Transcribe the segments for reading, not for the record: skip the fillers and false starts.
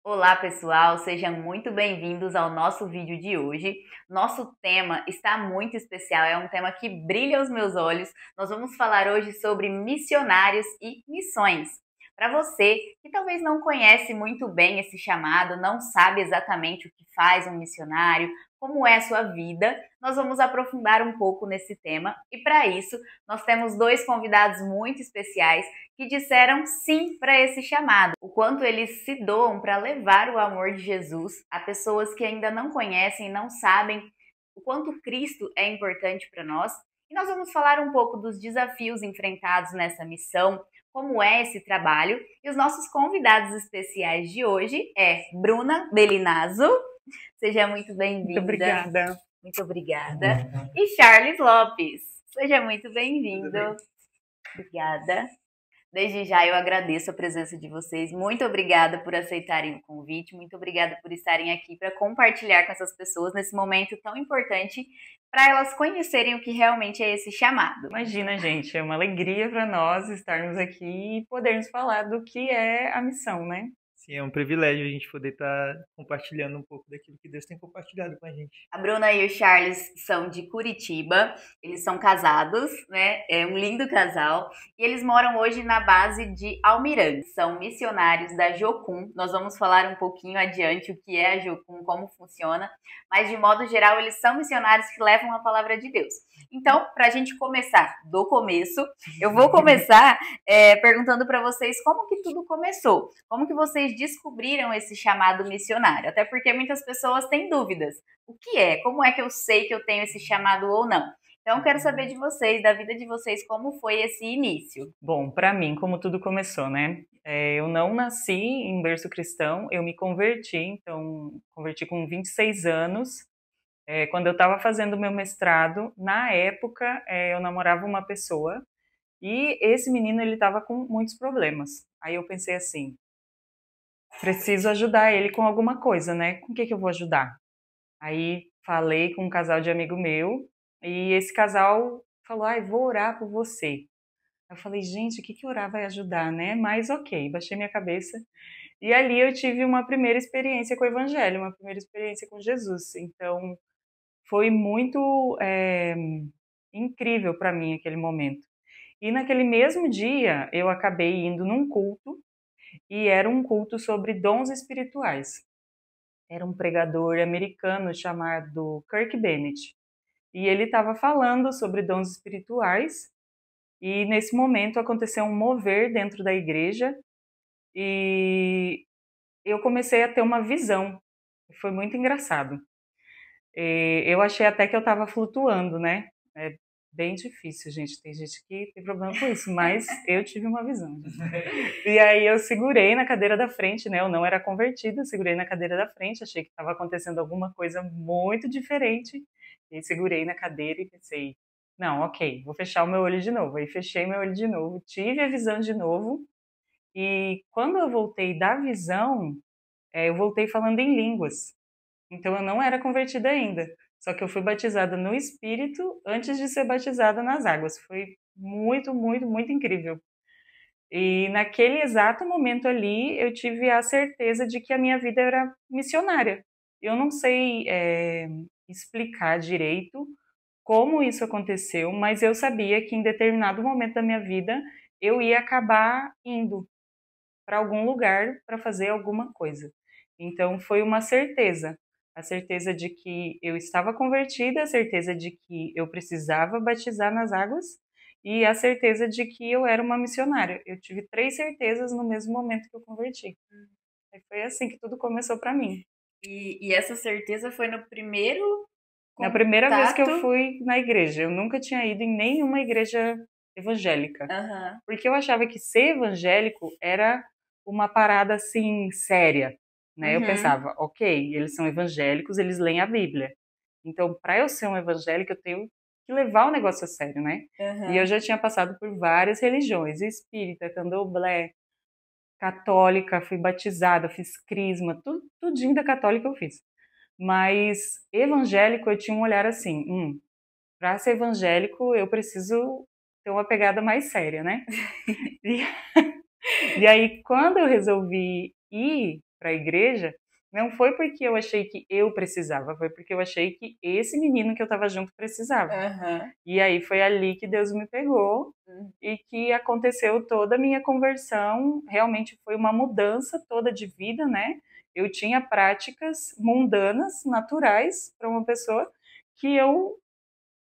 Olá, pessoal, sejam muito bem-vindos ao nosso vídeo de hoje. Nosso tema está muito especial, é um tema que brilha aos meus olhos. Nós vamos falar hoje sobre missionários e missões. Para você que talvez não conhece muito bem esse chamado, não sabe exatamente o que faz um missionário, como é a sua vida, nós vamos aprofundar um pouco nesse tema e para isso nós temos dois convidados muito especiais que disseram sim para esse chamado, o quanto eles se doam para levar o amor de Jesus a pessoas que ainda não conhecem, não sabem o quanto Cristo é importante para nós. E nós vamos falar um pouco dos desafios enfrentados nessa missão, como é esse trabalho. E os nossos convidados especiais de hoje é Bruna Belinazzo, seja muito Muito bem-vinda. obrigada. Muito obrigada. E Charles Lopes, seja muito bem-vindo. Obrigada. Desde já eu agradeço a presença de vocês. Muito obrigada por aceitarem o convite. Muito obrigada por estarem aqui para compartilhar com essas pessoas nesse momento tão importante para elas conhecerem o que realmente é esse chamado. Imagina, gente, é uma alegria para nós estarmos aqui e podermos falar do que é a missão, né? Sim, é um privilégio a gente poder estar compartilhando um pouco daquilo que Deus tem compartilhado com a gente. A Bruna e o Charles são de Curitiba, eles são casados, né? É um lindo casal. E eles moram hoje na base de Almirante. São missionários da Jocum. Nós vamos falar um pouquinho adiante o que é a Jocum, como funciona. Mas, de modo geral, eles são missionários que levam a palavra de Deus. Então, para a gente começar do começo, eu vou começar perguntando para vocês como que tudo começou. Como que vocês descobriram esse chamado missionário? Até porque muitas pessoas têm dúvidas. O que é? Como é que eu sei que eu tenho esse chamado ou não? Então, quero saber de vocês, da vida de vocês, como foi esse início. Bom, para mim, como tudo começou, né? Eu não nasci em berço cristão, eu me converti, então, converti com 26 anos. Quando eu estava fazendo meu mestrado, na época, eu namorava uma pessoa e esse menino, ele estava com muitos problemas. Aí eu pensei assim, preciso ajudar ele com alguma coisa, né? Com o que eu vou ajudar? Aí falei com um casal de amigo meu e esse casal falou: "Ai, vou orar por você". Eu falei: "Gente, o que que orar vai ajudar, né?" Mas ok, baixei minha cabeça. E ali eu tive uma primeira experiência com o Evangelho, uma primeira experiência com Jesus. Então foi muito incrível para mim aquele momento. E naquele mesmo dia eu acabei indo num culto e era um culto sobre dons espirituais. Era um pregador americano chamado Kirk Bennett. E ele estava falando sobre dons espirituais, e nesse momento aconteceu um mover dentro da igreja, e eu comecei a ter uma visão. Foi muito engraçado. Eu achei até que eu estava flutuando, né? É bem difícil, gente. Tem gente que tem problema com isso, mas eu tive uma visão. E aí eu segurei na cadeira da frente, né? Eu não era convertida, segurei na cadeira da frente, achei que estava acontecendo alguma coisa muito diferente. E segurei na cadeira e pensei, não, ok, vou fechar o meu olho de novo. Aí fechei meu olho de novo, tive a visão de novo. E quando eu voltei da visão, eu voltei falando em línguas. Então eu não era convertida ainda. Só que eu fui batizada no Espírito antes de ser batizada nas águas. Foi muito, muito, muito incrível. E naquele exato momento ali, eu tive a certeza de que a minha vida era missionária. Eu não sei explicar direito como isso aconteceu, mas eu sabia que em determinado momento da minha vida eu ia acabar indo para algum lugar para fazer alguma coisa. Então foi uma certeza, a certeza de que eu estava convertida, a certeza de que eu precisava batizar nas águas e a certeza de que eu era uma missionária. Eu tive três certezas no mesmo momento que eu converti. E foi assim que tudo começou para mim. E essa certeza foi no primeiro Na primeira vez que eu contato? fui na igreja, eu nunca tinha ido em nenhuma igreja evangélica. Aham. Porque eu achava que ser evangélico era uma parada assim séria, né? Eu Uhum. pensava, ok, eles são evangélicos, eles leem a Bíblia. Então, para eu ser um evangélico, eu tenho que levar o negócio a sério, né? E eu Aham. já tinha passado por várias religiões, espírita, candomblé, católica, fui batizada, fiz crisma, tudo, tudinho da católica eu fiz. Mas evangélico eu tinha um olhar assim, para ser evangélico eu preciso ter uma pegada mais séria, né? E, e aí quando eu resolvi ir para a igreja, não foi porque eu achei que eu precisava, foi porque eu achei que esse menino que eu estava junto precisava. Aham. E aí foi ali que Deus me pegou e que aconteceu toda a minha conversão. Realmente foi uma mudança toda de vida, né? Eu tinha práticas mundanas, naturais, para uma pessoa que eu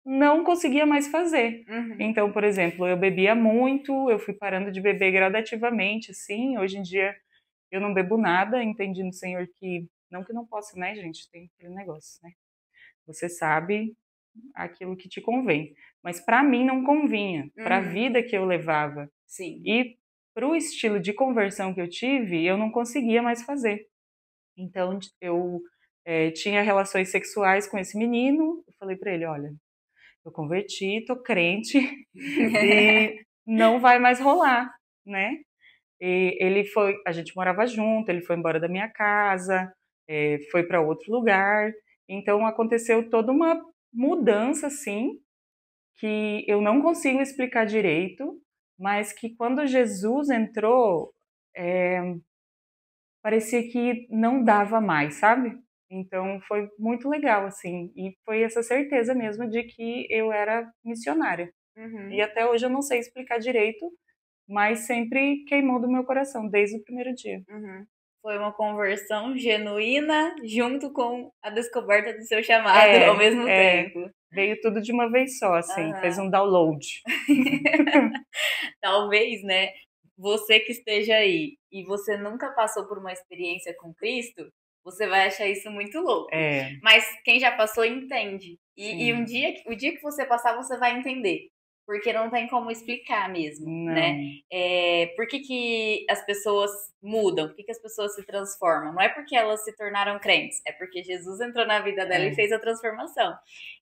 não conseguia mais fazer. Uhum. Então, por exemplo, eu bebia muito, eu fui parando de beber gradativamente, assim. Hoje em dia eu não bebo nada, entendi no Senhor que não posso, né, gente? Tem aquele negócio, né? Você sabe aquilo que te convém. Mas para mim não convinha, para a Uhum. vida que eu levava. Sim. E para o estilo de conversão que eu tive, eu não conseguia mais fazer. Então eu tinha relações sexuais com esse menino, eu falei para ele, olha, eu converti, tô crente e não vai mais rolar, né? E ele foi, a gente morava junto, ele foi embora da minha casa, foi para outro lugar. Então aconteceu toda uma mudança, assim, que eu não consigo explicar direito, mas que quando Jesus entrou, parecia que não dava mais, sabe? Então foi muito legal, assim, e foi essa certeza mesmo de que eu era missionária. Uhum. E até hoje eu não sei explicar direito, mas sempre queimou do meu coração, desde o primeiro dia. Uhum. Foi uma conversão genuína junto com a descoberta do seu chamado ao mesmo tempo. Veio tudo de uma vez só, assim, fez Aham. um download. Talvez, né, você que esteja aí e você nunca passou por uma experiência com Cristo, você vai achar isso muito louco. É, Mas quem já passou entende. E sim. o dia que você passar, você vai entender. Porque não tem como explicar mesmo, né? Não. Por que, que as pessoas mudam? Por que, que as pessoas se transformam? Não é porque elas se tornaram crentes, é porque Jesus entrou na vida dela e fez a transformação.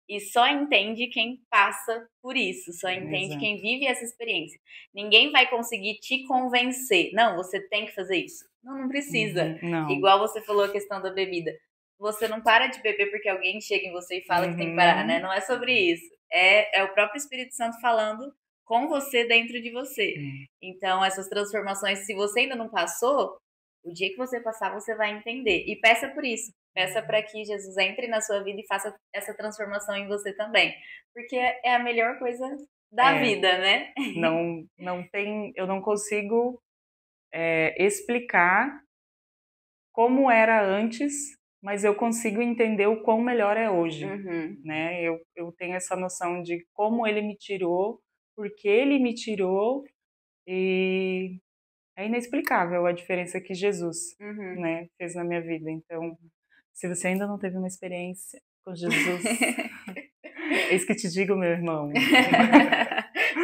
E só entende quem passa por isso, só entende Exato. quem vive essa experiência. Ninguém vai conseguir te convencer. Não, você tem que fazer isso. Não precisa. Não. Igual você falou a questão da bebida. Você não para de beber porque alguém chega em você e fala que tem que parar, né? Não é sobre isso. É o próprio Espírito Santo falando com você dentro de você. Então, essas transformações, se você ainda não passou, o dia que você passar, você vai entender. E peça por isso. Peça para que Jesus entre na sua vida e faça essa transformação em você também. Porque é a melhor coisa da vida, né? Não tem, eu não consigo explicar como era antes, mas eu consigo entender o quão melhor é hoje, né? Eu tenho essa noção de como ele me tirou, porque ele me tirou, e é inexplicável a diferença que Jesus, né, fez na minha vida. Então, se você ainda não teve uma experiência com Jesus, eis que te digo, meu irmão.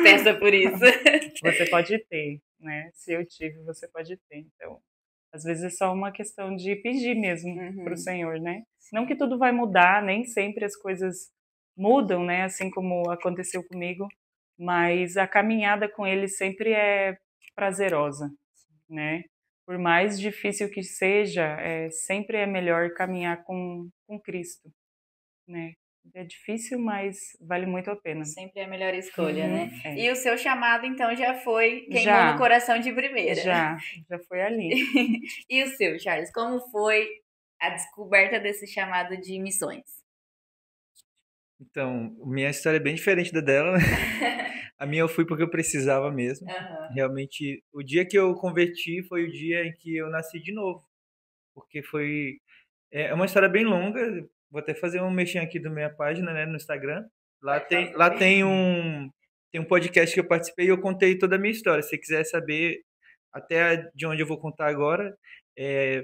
Peça por isso. Você pode ter, né? Se eu tive, você pode ter. Então, às vezes é só uma questão de pedir mesmo para o Senhor, né? Não que tudo vai mudar, nem sempre as coisas mudam, né? Assim como aconteceu comigo, mas a caminhada com Ele sempre é prazerosa, né? Por mais difícil que seja, sempre é melhor caminhar com Cristo, né? É difícil, mas vale muito a pena. Sempre é a melhor escolha, né? É. E o seu chamado, então, já foi queimou no coração de primeira. Já foi ali. E o seu, Charles, como foi a descoberta desse chamado de missões? Então, minha história é bem diferente da dela, né? A minha eu fui porque eu precisava mesmo. Realmente, o dia que eu converti foi o dia em que eu nasci de novo. Porque foi... É uma história bem longa. Vou até fazer um mexer aqui da minha página, né, no Instagram. Lá tem um podcast que eu participei e eu contei toda a minha história. Se você quiser saber até de onde eu vou contar agora,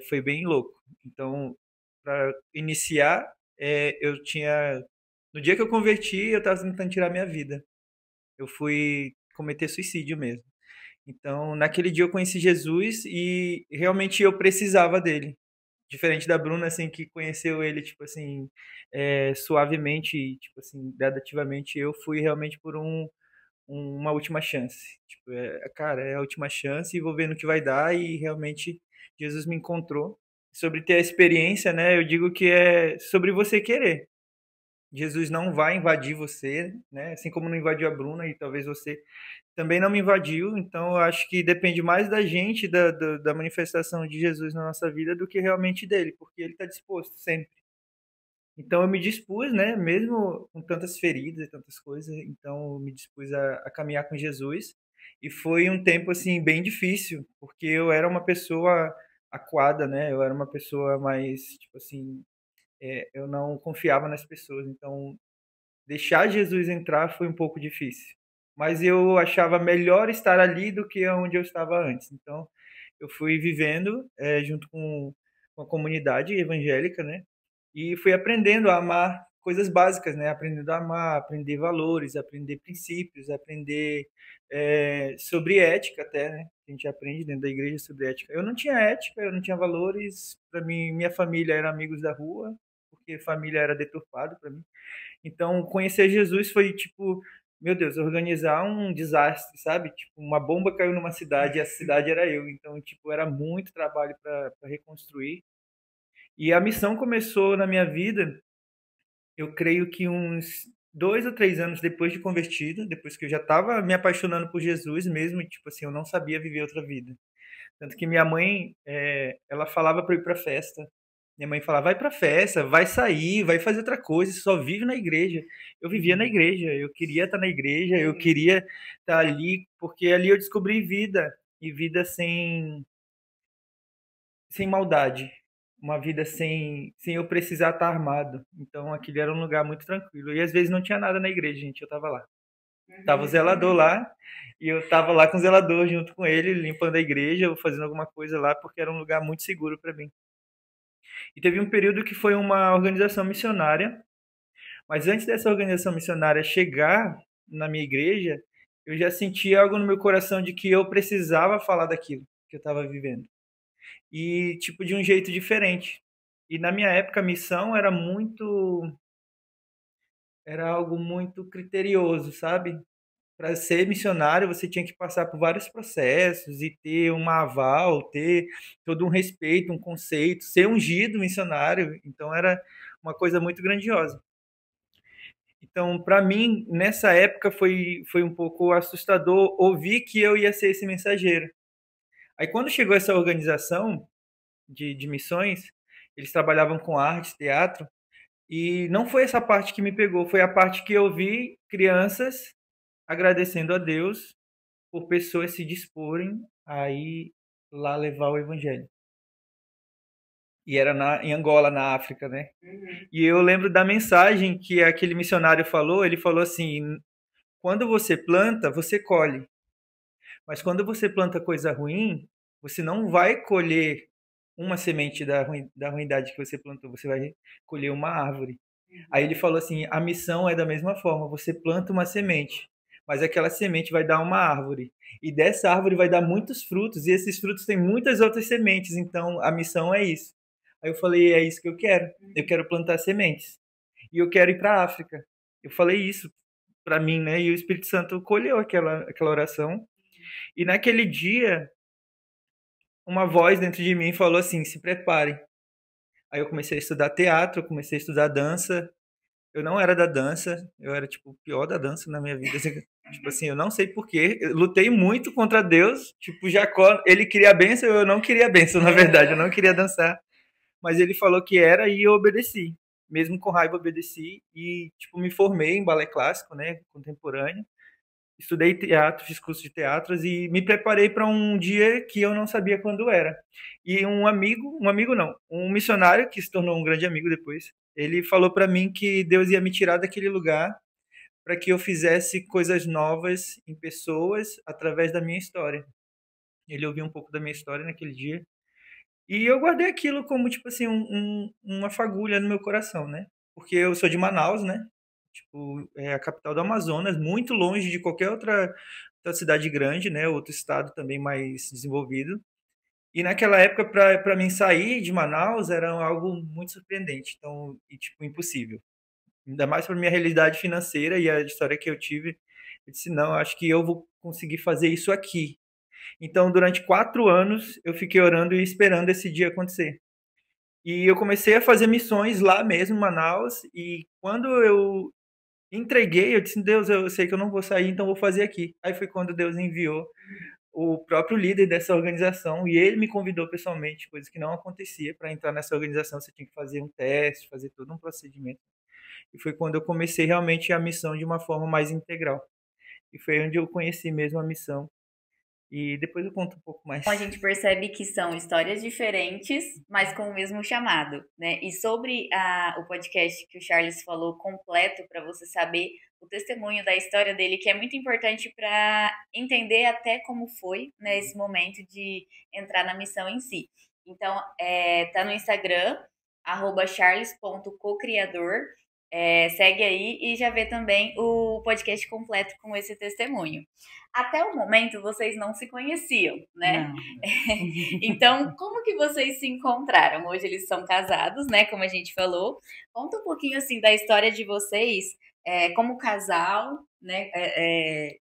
foi bem louco. Então, para iniciar, eu tinha... No dia que eu converti, eu estava tentando tirar minha vida. Eu fui cometer suicídio mesmo. Então, naquele dia eu conheci Jesus e realmente eu precisava dele. Diferente da Bruna, assim, que conheceu ele, tipo assim, suavemente, tipo assim, gradativamente, eu fui realmente por uma última chance. Tipo, cara, é a última chance e vou ver no que vai dar, e realmente Jesus me encontrou. Sobre ter a experiência, né, eu digo que é sobre você querer. Jesus não vai invadir você, né? Assim como não invadiu a Bruna, e talvez você também não me invadiu, então eu acho que depende mais da gente, da manifestação de Jesus na nossa vida, do que realmente dele, porque ele está disposto sempre. Então eu me dispus, né, mesmo com tantas feridas e tantas coisas, então eu me dispus a caminhar com Jesus, e foi um tempo, assim, bem difícil, porque eu era uma pessoa acuada, né, eu era uma pessoa mais, tipo assim, eu não confiava nas pessoas, então deixar Jesus entrar foi um pouco difícil. Mas eu achava melhor estar ali do que onde eu estava antes. Então, eu fui vivendo junto com a comunidade evangélica, né? E fui aprendendo a amar coisas básicas, né? Aprendendo a amar, aprender valores, aprender princípios, aprender sobre ética até, né? A gente aprende dentro da igreja sobre ética. Eu não tinha ética, eu não tinha valores. Para mim, minha família era amigos da rua, porque família era deturpado para mim. Então, conhecer Jesus foi tipo, meu Deus, organizar um desastre, sabe? Tipo, uma bomba caiu numa cidade e a cidade era eu. Então, tipo, era muito trabalho para reconstruir. E a missão começou na minha vida, eu creio que uns 2 ou 3 anos depois de convertido, depois que eu já estava me apaixonando por Jesus mesmo, e, tipo assim, eu não sabia viver outra vida. Tanto que minha mãe, ela falava para eu ir para festa. Minha mãe falava, vai para festa, vai sair, vai fazer outra coisa, você só vive na igreja. Eu vivia na igreja, eu queria estar na igreja, eu queria estar ali, porque ali eu descobri vida, e vida sem maldade, uma vida sem eu precisar estar armado. Então aquele era um lugar muito tranquilo. E às vezes não tinha nada na igreja, gente, eu estava lá. Tava o zelador lá, e eu tava lá com o zelador junto com ele, limpando a igreja, ou fazendo alguma coisa lá, porque era um lugar muito seguro para mim. E teve um período que foi uma organização missionária, mas antes dessa organização missionária chegar na minha igreja, eu já sentia algo no meu coração de que eu precisava falar daquilo que eu estava vivendo. E, tipo, de um jeito diferente. E na minha época a missão era algo muito criterioso, sabe? Para ser missionário, você tinha que passar por vários processos e ter uma aval, ter todo um respeito, um conceito, ser ungido missionário. Então, era uma coisa muito grandiosa. Então, para mim, nessa época, foi um pouco assustador ouvir que eu ia ser esse mensageiro. Aí, quando chegou essa organização de missões, eles trabalhavam com arte, teatro, e não foi essa parte que me pegou, foi a parte que eu vi crianças agradecendo a Deus por pessoas se disporem a ir lá levar o evangelho. E era em Angola, na África, né? E eu lembro da mensagem que aquele missionário falou, ele falou assim, quando você planta, você colhe. Mas quando você planta coisa ruim, você não vai colher uma semente da ruindade que você plantou, você vai colher uma árvore. Aí ele falou assim, a missão é da mesma forma, você planta uma semente, mas aquela semente vai dar uma árvore. E dessa árvore vai dar muitos frutos, e esses frutos têm muitas outras sementes, então a missão é isso. Aí eu falei, é isso que eu quero plantar sementes. E eu quero ir para a África. Eu falei isso para mim, né? E o Espírito Santo colheu aquela oração. E naquele dia, uma voz dentro de mim falou assim, se prepare. Aí eu comecei a estudar teatro, eu comecei a estudar dança. Eu não era da dança, eu era, tipo, o pior da dança na minha vida. Tipo assim, eu não sei porquê. Eu lutei muito contra Deus. Tipo, Jacó, ele queria a bênção, eu não queria a bênção, na verdade. Eu não queria dançar. Mas ele falou que era e eu obedeci. Mesmo com raiva, obedeci. E, tipo, me formei em balé clássico, né, contemporâneo. Estudei teatro, fiz curso de teatros e me preparei para um dia que eu não sabia quando era. E um amigo não, um missionário que se tornou um grande amigo depois, ele falou para mim que Deus ia me tirar daquele lugar para que eu fizesse coisas novas em pessoas através da minha história. Ele ouviu um pouco da minha história naquele dia e eu guardei aquilo como, tipo assim, uma fagulha no meu coração, né? Porque eu sou de Manaus, né? Tipo, é a capital do Amazonas, muito longe de qualquer outra cidade grande, né? Outro estado também mais desenvolvido. E naquela época, para mim sair de Manaus, era algo muito surpreendente, então, e tipo, impossível. Ainda mais para minha realidade financeira e a história que eu tive. Eu disse, não, acho que eu vou conseguir fazer isso aqui. Então, durante 4 anos, eu fiquei orando e esperando esse dia acontecer. E eu comecei a fazer missões lá mesmo, em Manaus, e quando eu entreguei, eu disse, Deus, eu sei que eu não vou sair, então vou fazer aqui. Aí foi quando Deus enviou o próprio líder dessa organização e ele me convidou pessoalmente, coisa que não acontecia. Para entrar nessa organização você tinha que fazer um teste, fazer todo um procedimento. E foi quando eu comecei realmente a missão de uma forma mais integral. E foi onde eu conheci mesmo a missão. E depois eu conto um pouco mais. Então, a gente percebe que são histórias diferentes, mas com o mesmo chamado, né? E sobre o podcast que o Charles falou completo, para você saber o testemunho da história dele, que é muito importante para entender até como foi, né, esse momento de entrar na missão em si. Então, tá no Instagram, @charles.cocriador. Segue aí e já vê também o podcast completo com esse testemunho. Até o momento, vocês não se conheciam, né? Então, como que vocês se encontraram? Hoje eles são casados, né? Como a gente falou. Conta um pouquinho, assim, da história de vocês, como casal, né?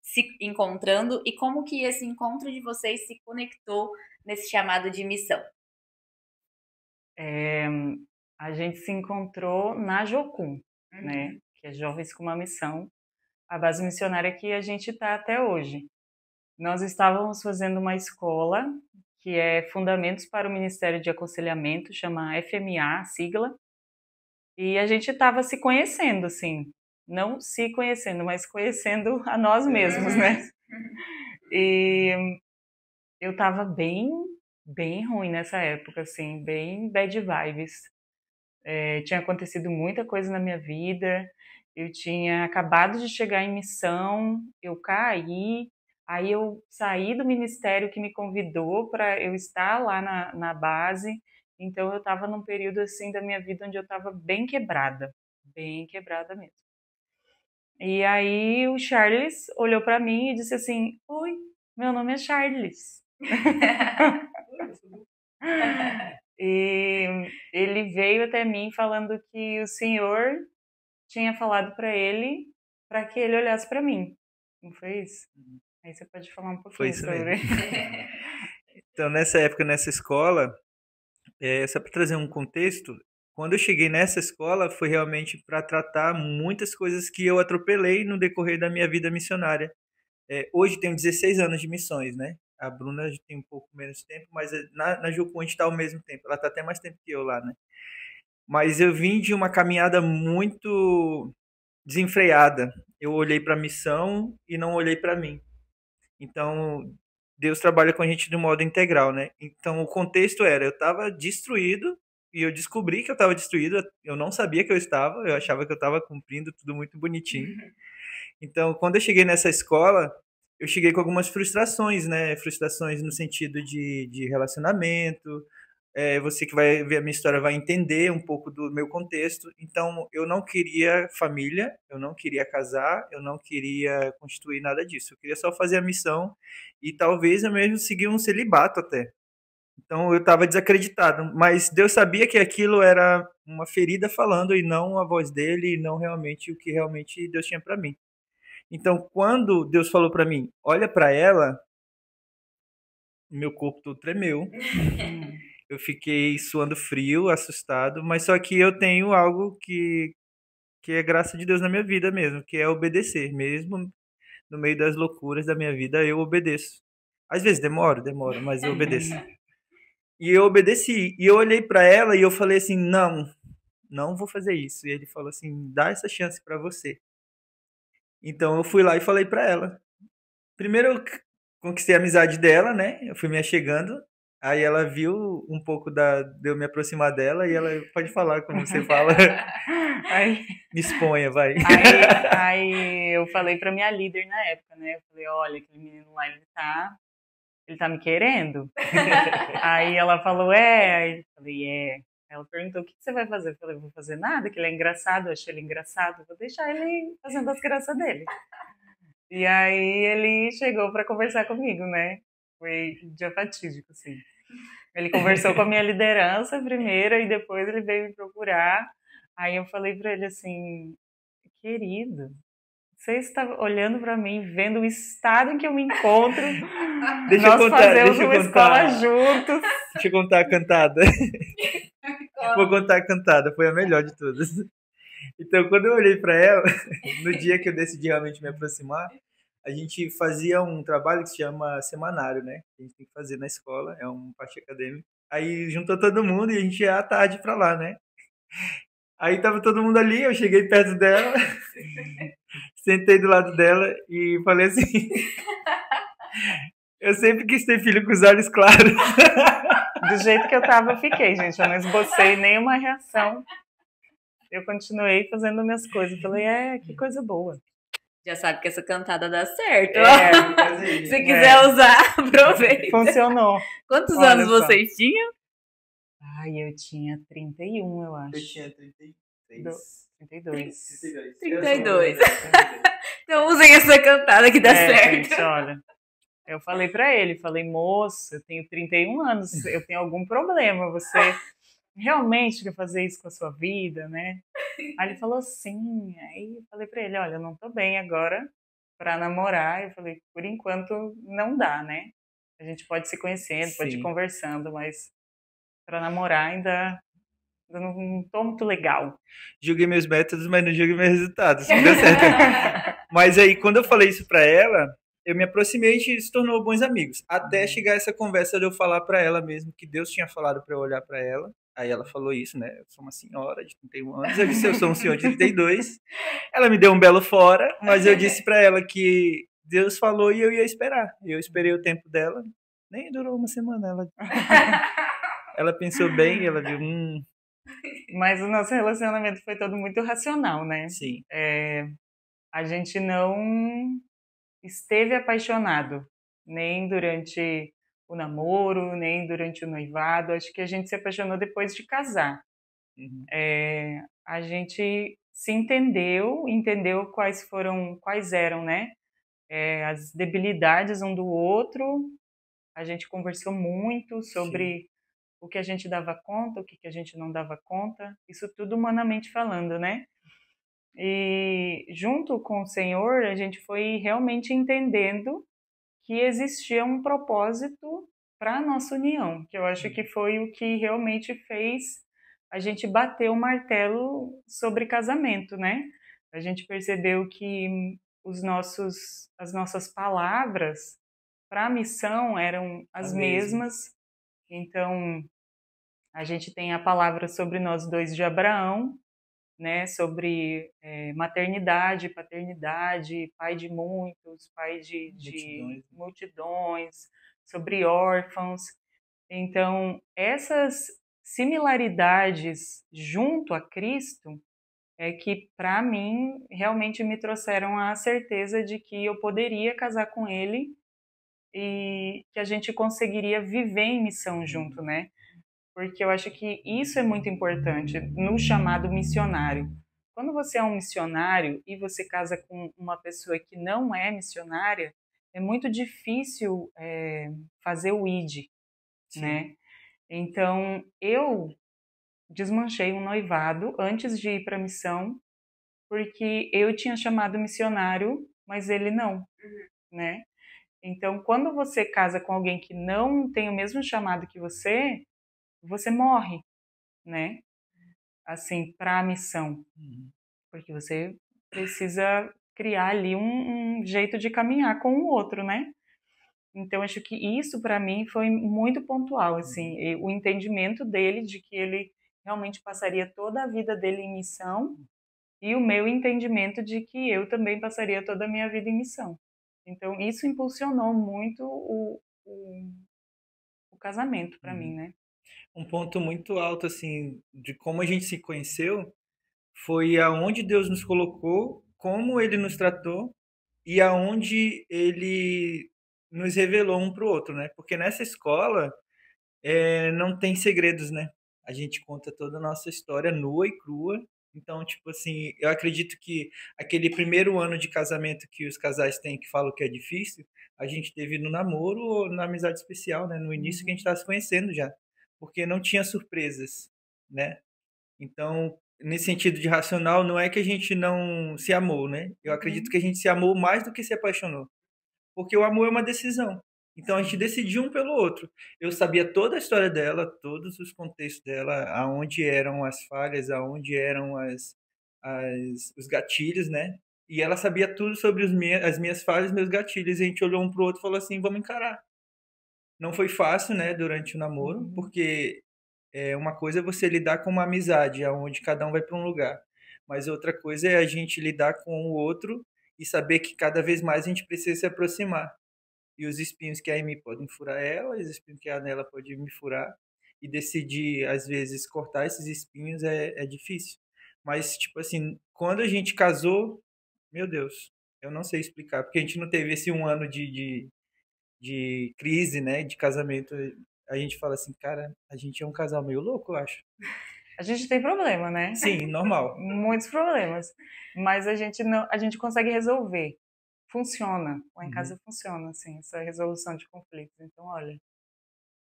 Se encontrando e como que esse encontro de vocês se conectou nesse chamado de missão. A gente se encontrou na Jocum, né? Que é Jovens com uma Missão, a base missionária que a gente está até hoje. Nós estávamos fazendo uma escola que é Fundamentos para o Ministério de Aconselhamento, chama FMA, a sigla, e a gente estava se conhecendo, assim, não se conhecendo, mas conhecendo a nós mesmos, né? E eu estava bem ruim nessa época, assim, bem bad vibes. Tinha acontecido muita coisa na minha vida, eu tinha acabado de chegar em missão, eu caí, aí eu saí do ministério que me convidou para eu estar lá na base, então eu estava num período assim da minha vida onde eu estava bem quebrada mesmo. E aí o Charles olhou para mim e disse assim, oi, meu nome é Charles. E ele veio até mim falando que o Senhor tinha falado para ele para que ele olhasse para mim. Não foi isso? Aí você pode falar um pouquinho sobre. Então, nessa época, nessa escola, só para trazer um contexto, quando eu cheguei nessa escola foi realmente para tratar muitas coisas que eu atropelei no decorrer da minha vida missionária. Hoje tenho 16 anos de missões, né? A Bruna tem um pouco menos tempo, mas na Jucu a gente está ao mesmo tempo. Ela está até mais tempo que eu lá, né? Mas eu vim de uma caminhada muito desenfreada. Eu olhei para a missão e não olhei para mim. Então, Deus trabalha com a gente de um modo integral, né? Então, o contexto era, eu estava destruído e eu descobri que eu estava destruído. Eu não sabia que eu estava, eu achava que eu estava cumprindo tudo muito bonitinho. Então, quando eu cheguei nessa escola, eu cheguei com algumas frustrações, né? Frustrações no sentido de relacionamento. Você que vai ver a minha história vai entender um pouco do meu contexto. Então, eu não queria família, eu não queria casar, eu não queria constituir nada disso. Eu queria só fazer a missão e talvez eu mesmo seguir um celibato até. Então, eu estava desacreditado. Mas Deus sabia que aquilo era uma ferida falando e não a voz dele e não realmente o que realmente Deus tinha para mim. Então, quando Deus falou para mim, olha para ela, meu corpo todo tremeu. Eu fiquei suando frio, assustado, mas só que eu tenho algo que é graça de Deus na minha vida mesmo, que é obedecer. Mesmo no meio das loucuras da minha vida, eu obedeço. Às vezes demora, mas eu obedeço. E eu obedeci. E eu olhei para ela e eu falei assim, não vou fazer isso. E ele falou assim, dá essa chance para você. Então eu fui lá e falei para ela. Primeiro eu conquistei a amizade dela, né? Eu fui me achegando. Aí ela viu um pouco de eu me aproximar dela e ela pode falar como você fala. Me exponha, vai. Aí eu falei pra minha líder na época, né? Eu falei, olha, aquele menino lá, ele tá me querendo. Aí ela falou, Aí eu falei, Ela perguntou, o que você vai fazer? Eu falei, vou fazer nada, que ele é engraçado, eu achei ele engraçado, vou deixar ele fazendo as graças dele. E aí ele chegou pra conversar comigo, né? Foi um dia fatídico, assim. Ele conversou com a minha liderança primeiro e depois ele veio me procurar. Aí eu falei pra ele assim, querido, você está olhando pra mim, vendo o estado em que eu me encontro. Nós fazemos uma escola juntos. Deixa eu contar a cantada. Vou contar a cantada, foi a melhor de todas. Então, quando eu olhei para ela, no dia que eu decidi realmente me aproximar, a gente fazia um trabalho que se chama semanário, né? A gente tem que fazer na escola, é um parte acadêmica. Aí juntou todo mundo e a gente ia à tarde para lá, né? Aí tava todo mundo ali, eu cheguei perto dela, sentei do lado dela e falei assim: eu sempre quis ter filho com os olhos claros. Do jeito que eu tava, eu fiquei, gente. Eu não esbocei nenhuma reação. Eu continuei fazendo minhas coisas. Falei, que coisa boa. Já sabe que essa cantada dá certo. Se É. quiser usar, aproveita. Funcionou. Quantos Olha anos só. vocês tinham? Ai, eu tinha 31, eu acho. Eu tinha 33. 32. 32. Então usem essa cantada que dá certo. Gente, olha. Eu falei pra ele, falei, moço, eu tenho 31 anos, eu tenho algum problema, você realmente quer fazer isso com a sua vida, né? Aí ele falou sim, aí eu falei pra ele, olha, eu não tô bem agora pra namorar, eu falei, por enquanto não dá, né? A gente pode se conhecendo, pode ir Sim. conversando, mas pra namorar ainda não tô muito legal. Julguei meus métodos, mas não julguei meus resultados. Não deu certo. Mas aí, quando eu falei isso pra ela, eu me aproximei e a gente se tornou bons amigos. Até chegar essa conversa de eu falar pra ela mesmo que Deus tinha falado pra eu olhar pra ela. Aí ela falou isso, né? Eu sou uma senhora de 31 anos. Eu disse, eu sou um senhor de 32. Ela me deu um belo fora, mas eu disse pra ela que Deus falou e eu ia esperar. E eu esperei o tempo dela. Nem durou uma semana. Ela pensou bem, ela viu, Mas o nosso relacionamento foi todo muito racional, né? sim. A gente não esteve apaixonado, nem durante o namoro, nem durante o noivado. Acho que a gente se apaixonou depois de casar. Uhum. A gente se entendeu quais eram, né? As debilidades um do outro. A gente conversou muito sobre o que a gente dava conta, o que a gente não dava conta. Isso tudo humanamente falando, né? E junto com o Senhor, a gente foi realmente entendendo que existia um propósito para a nossa união, que eu acho que foi o que realmente fez a gente bater o martelo sobre casamento, né? A gente percebeu que as nossas palavras para a missão eram as mesmas. Então, a gente tem a palavra sobre nós dois de Abraão, né, sobre maternidade, paternidade, pai de muitos, pai de multidões, sobre órfãos. Então, essas similaridades junto a Cristo é que, para mim, realmente me trouxeram a certeza de que eu poderia casar com ele e que a gente conseguiria viver em missão junto, né? Porque eu acho que isso é muito importante no chamado missionário. Quando você é um missionário e você casa com uma pessoa que não é missionária, é muito difícil fazer o ID, né? Então, eu desmanchei um noivado antes de ir para a missão, porque eu tinha chamado missionário, mas ele não, né? Então, quando você casa com alguém que não tem o mesmo chamado que você morre, né? Assim, para a missão, porque você precisa criar ali um jeito de caminhar com o outro, né? Então, acho que isso para mim foi muito pontual, assim, e o entendimento dele de que ele realmente passaria toda a vida dele em missão e o meu entendimento de que eu também passaria toda a minha vida em missão. Então, isso impulsionou muito o casamento para mim, né? Um ponto muito alto, assim, de como a gente se conheceu foi aonde Deus nos colocou, como Ele nos tratou e aonde Ele nos revelou um para o outro, né? Porque nessa escola não tem segredos, né? A gente conta toda a nossa história nua e crua. Então, tipo assim, eu acredito que aquele primeiro ano de casamento que os casais têm que falam que é difícil, a gente teve no namoro ou na amizade especial, né? No início que a gente estava se conhecendo já. Porque não tinha surpresas, né? Então, nesse sentido de racional, não é que a gente não se amou, né? Eu acredito que a gente se amou mais do que se apaixonou. Porque o amor é uma decisão. Então a gente decidiu um pelo outro. Eu sabia toda a história dela, todos os contextos dela, aonde eram as falhas, aonde eram os gatilhos, né? E ela sabia tudo sobre as minhas falhas, meus gatilhos. E a gente olhou um pro outro e falou assim, vamos encarar. Não foi fácil, né, durante o namoro, porque uma coisa é você lidar com uma amizade, onde cada um vai para um lugar. Mas outra coisa é a gente lidar com o outro e saber que cada vez mais a gente precisa se aproximar. E os espinhos que a Amy podem furar ela, e os espinhos que a Nela pode me furar. E decidir, às vezes, cortar esses espinhos é difícil. Mas, tipo assim, quando a gente casou, meu Deus, eu não sei explicar, porque a gente não teve esse um ano de crise, né, de casamento. A gente fala assim, cara, a gente é um casal meio louco, eu acho. A gente tem problema, né? Sim, normal. Muitos problemas. Mas a gente consegue resolver. Funciona. Lá em casa funciona, assim, essa resolução de conflitos. Então, olha,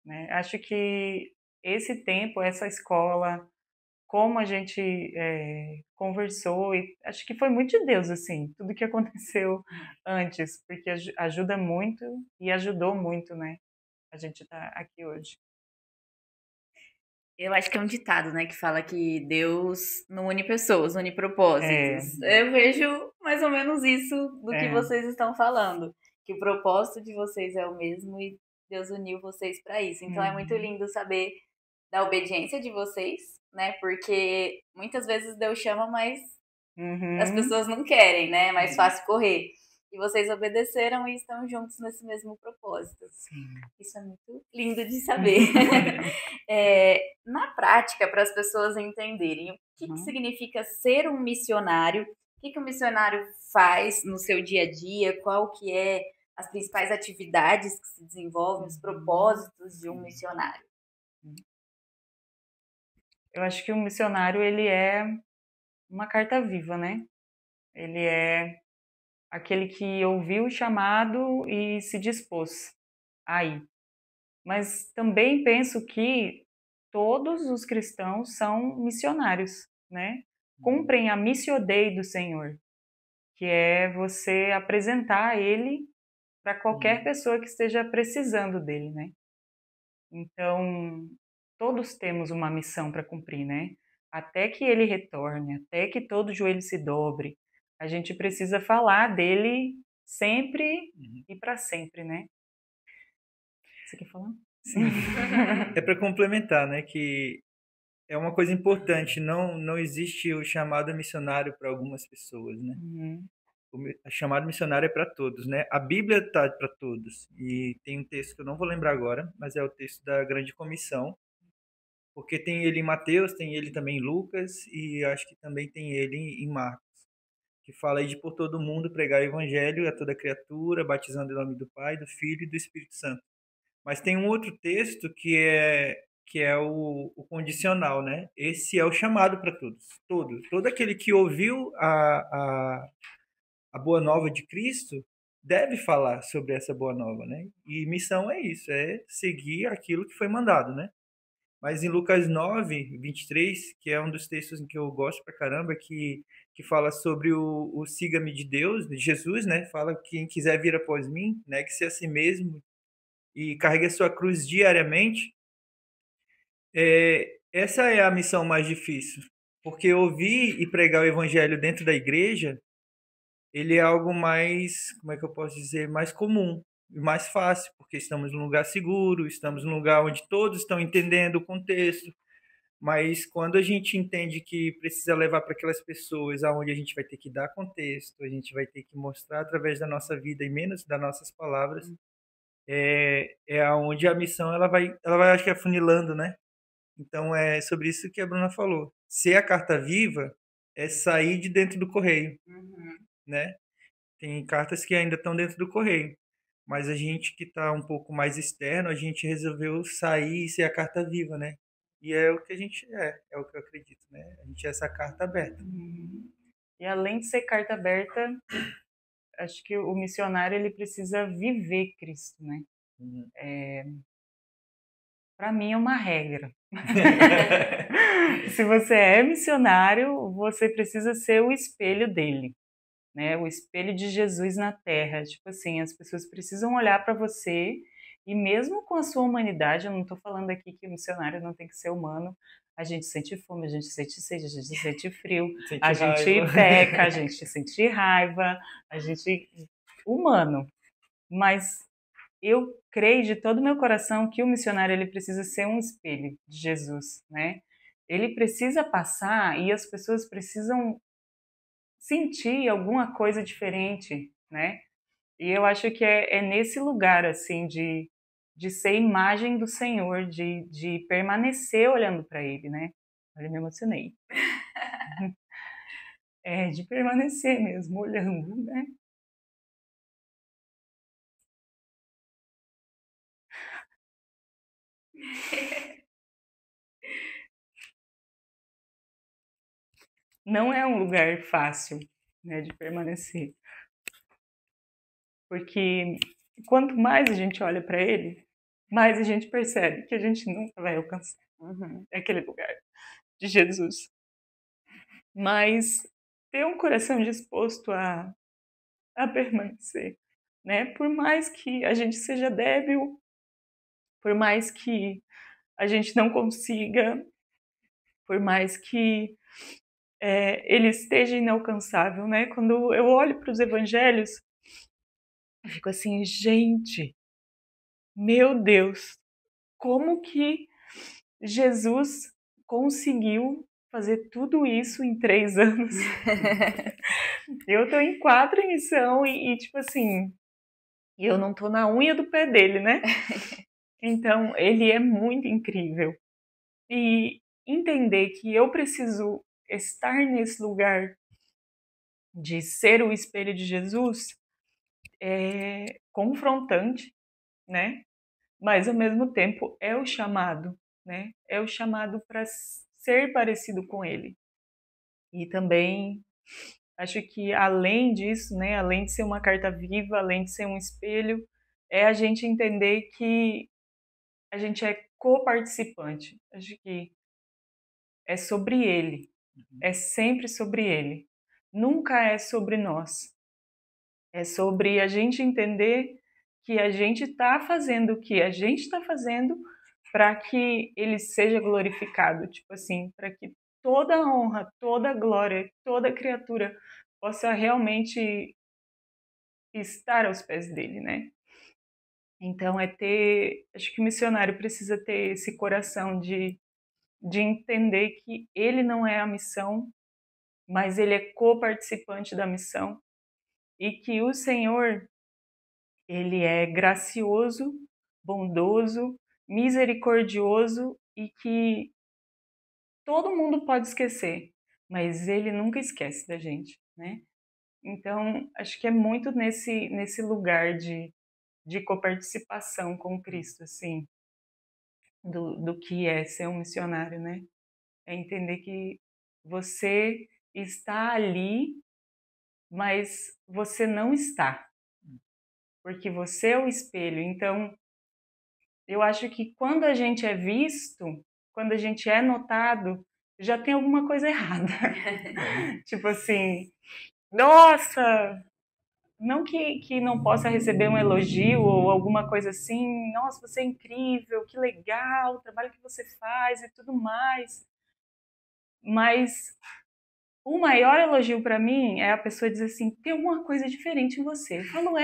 né? Acho que esse tempo, essa escola, como a gente conversou, e acho que foi muito de Deus, assim, tudo que aconteceu antes, porque ajuda muito e ajudou muito, né? A gente tá aqui hoje. Eu acho que é um ditado, né, que fala que Deus não une pessoas, une propósitos. Eu vejo mais ou menos isso do que vocês estão falando, que o propósito de vocês é o mesmo e Deus uniu vocês para isso. Então é muito lindo saber da obediência de vocês, né? Porque muitas vezes Deus chama, mas as pessoas não querem, né? É mais fácil correr. E vocês obedeceram e estão juntos nesse mesmo propósito. Isso é muito lindo de saber. Na prática, para as pessoas entenderem o que significa ser um missionário, o que o missionário faz no seu dia a dia, qual que é as principais atividades que se desenvolvem, os propósitos de um missionário. Eu acho que o missionário, ele é uma carta viva, né? Ele é aquele que ouviu o chamado e se dispôs a ir. Mas também penso que todos os cristãos são missionários, né? Cumprem a missio Dei do Senhor, que é você apresentar Ele para qualquer pessoa que esteja precisando dele, né? Então, todos temos uma missão para cumprir, né? Até que ele retorne, até que todo joelho se dobre, a gente precisa falar dele sempre e para sempre, né? Você quer falar? Sim. É para complementar, né, que é uma coisa importante, não existe o chamado missionário para algumas pessoas, né? O chamado missionário é para todos, né? A Bíblia está para todos. E tem um texto que eu não vou lembrar agora, mas é o texto da Grande Comissão, porque tem ele em Mateus, tem ele também em Lucas e acho que também tem ele em Marcos, que fala aí de por todo mundo pregar o evangelho a toda criatura, batizando em nome do Pai, do Filho e do Espírito Santo. Mas tem um outro texto que é o condicional, né? Esse é o chamado para todos. Todo aquele que ouviu a boa nova de Cristo deve falar sobre essa boa nova, né? E missão é isso, é seguir aquilo que foi mandado, né? Mas em Lucas 9, 23, que é um dos textos em que eu gosto pra caramba, que fala sobre o siga-me de Deus, de Jesus, né? Fala que quem quiser vir após mim, negue-se a si mesmo e carregue a sua cruz diariamente. Essa é a missão mais difícil, porque ouvir e pregar o evangelho dentro da igreja, ele é algo mais, como é que eu posso dizer, mais comum, mais fácil, porque estamos num lugar seguro, estamos num lugar onde todos estão entendendo o contexto. Mas quando a gente entende que precisa levar para aquelas pessoas aonde a gente vai ter que dar contexto, a gente vai ter que mostrar através da nossa vida e menos das nossas palavras, é aonde a missão ela vai acho que afunilando, né? Então é sobre isso que a Bruna falou. Ser a carta viva é sair de dentro do correio, né? Tem cartas que ainda estão dentro do correio, mas a gente que está um pouco mais externo, a gente resolveu sair e ser a carta viva, né? E é o que a gente é o que eu acredito, né? A gente é essa carta aberta. E além de ser carta aberta, acho que o missionário ele precisa viver Cristo, né? Para mim é uma regra. Se você é missionário, você precisa ser o espelho dele, né? O espelho de Jesus na terra. Tipo assim, as pessoas precisam olhar para você E mesmo com a sua humanidade, eu não estou falando aqui que o missionário não tem que ser humano, a gente sente fome, a gente sente sede, a gente sente frio, a gente peca, a gente sente raiva, a gente... humano. Mas eu creio de todo o meu coração que o missionário ele precisa ser um espelho de Jesus, né? Ele precisa passar e as pessoas precisam sentir alguma coisa diferente, né? E eu acho que é nesse lugar, assim, de ser imagem do Senhor, de permanecer olhando para Ele, né? Olha, me emocionei. De permanecer mesmo, olhando, né? Não é um lugar fácil, né, de permanecer. Porque quanto mais a gente olha para Ele, mais a gente percebe que a gente nunca vai alcançar aquele lugar de Jesus. Mas ter um coração disposto a permanecer, né? Por mais que a gente seja débil, por mais que a gente não consiga, por mais que ele esteja inalcançável, né? Quando eu olho para os evangelhos, eu fico assim, gente, meu Deus, como que Jesus conseguiu fazer tudo isso em 3 anos? Eu tô em 4 em missão e tipo assim, eu não tô na unha do pé dele, né? Então, ele é muito incrível. E entender que eu preciso estar nesse lugar de ser o espelho de Jesus é confrontante, né? Mas ao mesmo tempo é o chamado, né? É o chamado para ser parecido com ele. E também acho que além disso, né, além de ser uma carta viva, além de ser um espelho, é a gente entender que a gente é coparticipante. Acho que é sobre ele, é sempre sobre ele. Nunca é sobre nós. É sobre a gente entender que a gente está fazendo o que a gente está fazendo para que ele seja glorificado, tipo assim, para que toda a honra, toda a glória, toda a criatura possa realmente estar aos pés dele, né? Então acho que o missionário precisa ter esse coração de entender que ele não é a missão, mas ele é coparticipante da missão e que o Senhor, ele é gracioso, bondoso, misericordioso e que todo mundo pode esquecer, mas ele nunca esquece da gente, né? Então, acho que é muito nesse lugar de coparticipação com Cristo, assim, do que é ser um missionário, né? É entender que você está ali, mas você não está, porque você é o espelho. Então, eu acho que quando a gente é visto, quando a gente é notado, já tem alguma coisa errada. Tipo assim, nossa, não que não possa receber um elogio ou alguma coisa assim, nossa, você é incrível, que legal, o trabalho que você faz e tudo mais. Mas o maior elogio para mim é a pessoa dizer assim, tem alguma coisa diferente em você. Eu falo, o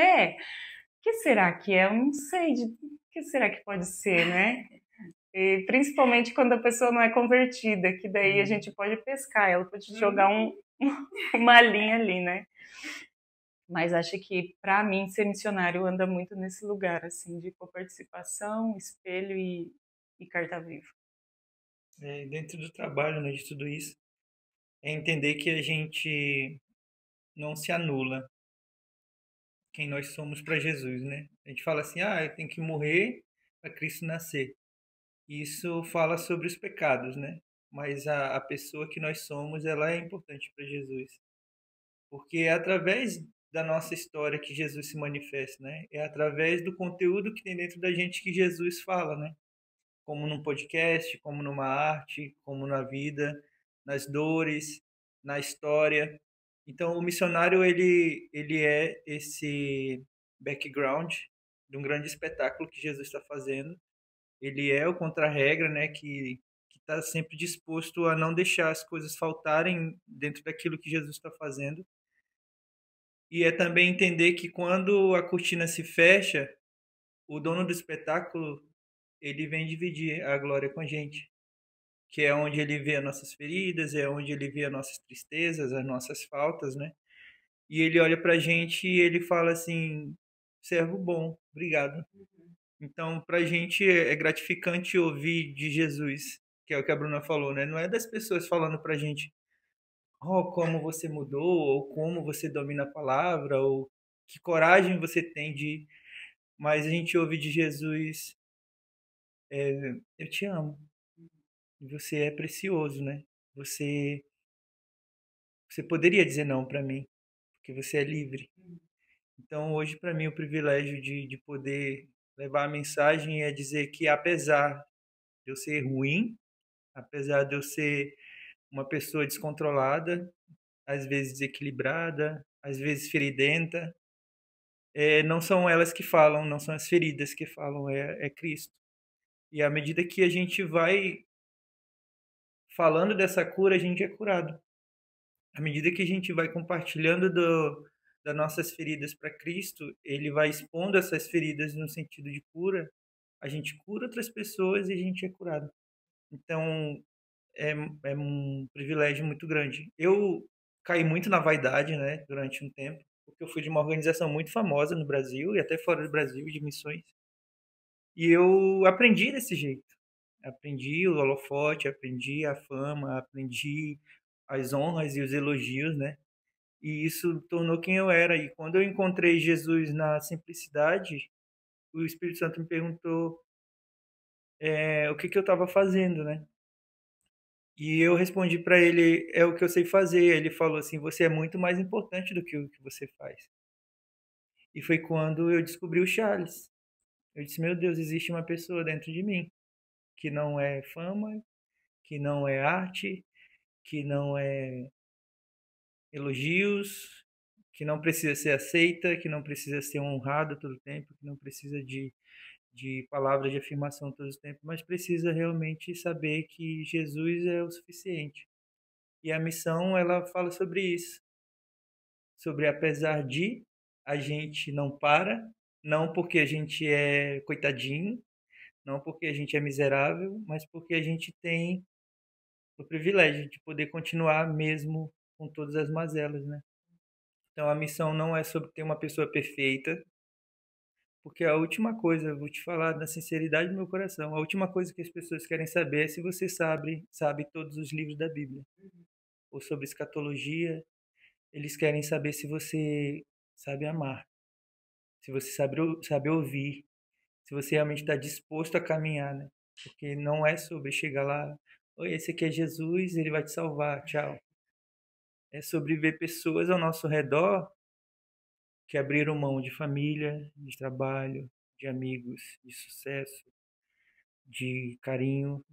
que será que é? Eu não sei, o que será que pode ser, né? E principalmente quando a pessoa não é convertida, que daí a gente pode pescar, ela pode jogar uma linha ali, né? Mas acho que, para mim, ser missionário anda muito nesse lugar, assim, de coparticipação, espelho e carta viva. Dentro do trabalho, né, de tudo isso, é entender que a gente não se anula quem nós somos para Jesus, né? A gente fala assim, tem que morrer para Cristo nascer. Isso fala sobre os pecados, né? Mas a pessoa que nós somos, ela é importante para Jesus. Porque é através da nossa história que Jesus se manifesta, né? É através do conteúdo que tem dentro da gente que Jesus fala, né? Como num podcast, como numa arte, como na vida, nas dores, na história. Então, o missionário ele é esse background de um grande espetáculo que Jesus está fazendo. Ele é o contra-regra, né, que está sempre disposto a não deixar as coisas faltarem dentro daquilo que Jesus está fazendo. E é também entender que quando a cortina se fecha, o dono do espetáculo, ele vem dividir a glória com a gente, que é onde ele vê as nossas feridas, é onde ele vê as nossas tristezas, as nossas faltas, né? E ele olha pra gente e ele fala assim: servo bom, obrigado. Então, pra gente é gratificante ouvir de Jesus, que é o que a Bruna falou, né? Não é das pessoas falando pra gente: oh, como você mudou, ou como você domina a palavra, ou que coragem você tem de. Mas a gente ouve de Jesus: eu te amo. Você é precioso, né? Você, você poderia dizer não para mim, porque você é livre. Então, hoje, para mim, o privilégio de poder levar a mensagem é dizer que, apesar de eu ser ruim, apesar de eu ser uma pessoa descontrolada, às vezes desequilibrada, às vezes feridenta, não são elas que falam, não são as feridas que falam, é Cristo. E à medida que a gente vai falando dessa cura, a gente é curado. À medida que a gente vai compartilhando das nossas feridas para Cristo, ele vai expondo essas feridas no sentido de cura, a gente cura outras pessoas e a gente é curado. Então, é um privilégio muito grande. Eu caí muito na vaidade, né, durante um tempo, porque eu fui de uma organização muito famosa no Brasil e até fora do Brasil, de missões. E eu aprendi desse jeito. Aprendi o holofote, aprendi a fama, aprendi as honras e os elogios, né? E isso tornou quem eu era. E quando eu encontrei Jesus na simplicidade, o Espírito Santo me perguntou o que eu estava fazendo, né? E eu respondi para ele: é o que eu sei fazer. Ele falou assim: você é muito mais importante do que o que você faz. E foi quando eu descobri o Charles. Eu disse: meu Deus, existe uma pessoa dentro de mim que não é fama, que não é arte, que não é elogios, que não precisa ser aceita, que não precisa ser honrada todo o tempo, que não precisa de palavras de afirmação todo o tempo, mas precisa realmente saber que Jesus é o suficiente. E a missão, ela fala sobre isso, sobre apesar de a gente não para, não porque a gente é coitadinho, não porque a gente é miserável, mas porque a gente tem o privilégio de poder continuar mesmo com todas as mazelas, né? Então a missão não é sobre ter uma pessoa perfeita, porque a última coisa, eu vou te falar da sinceridade do meu coração, a última coisa que as pessoas querem saber é se você sabe todos os livros da Bíblia, ou sobre escatologia, eles querem saber se você sabe amar, se você sabe ouvir, se você realmente está disposto a caminhar, né? Porque não é sobre chegar lá, oi, esse aqui é Jesus, ele vai te salvar, tchau. É sobre ver pessoas ao nosso redor que abriram mão de família, de trabalho, de amigos, de sucesso, de carinho,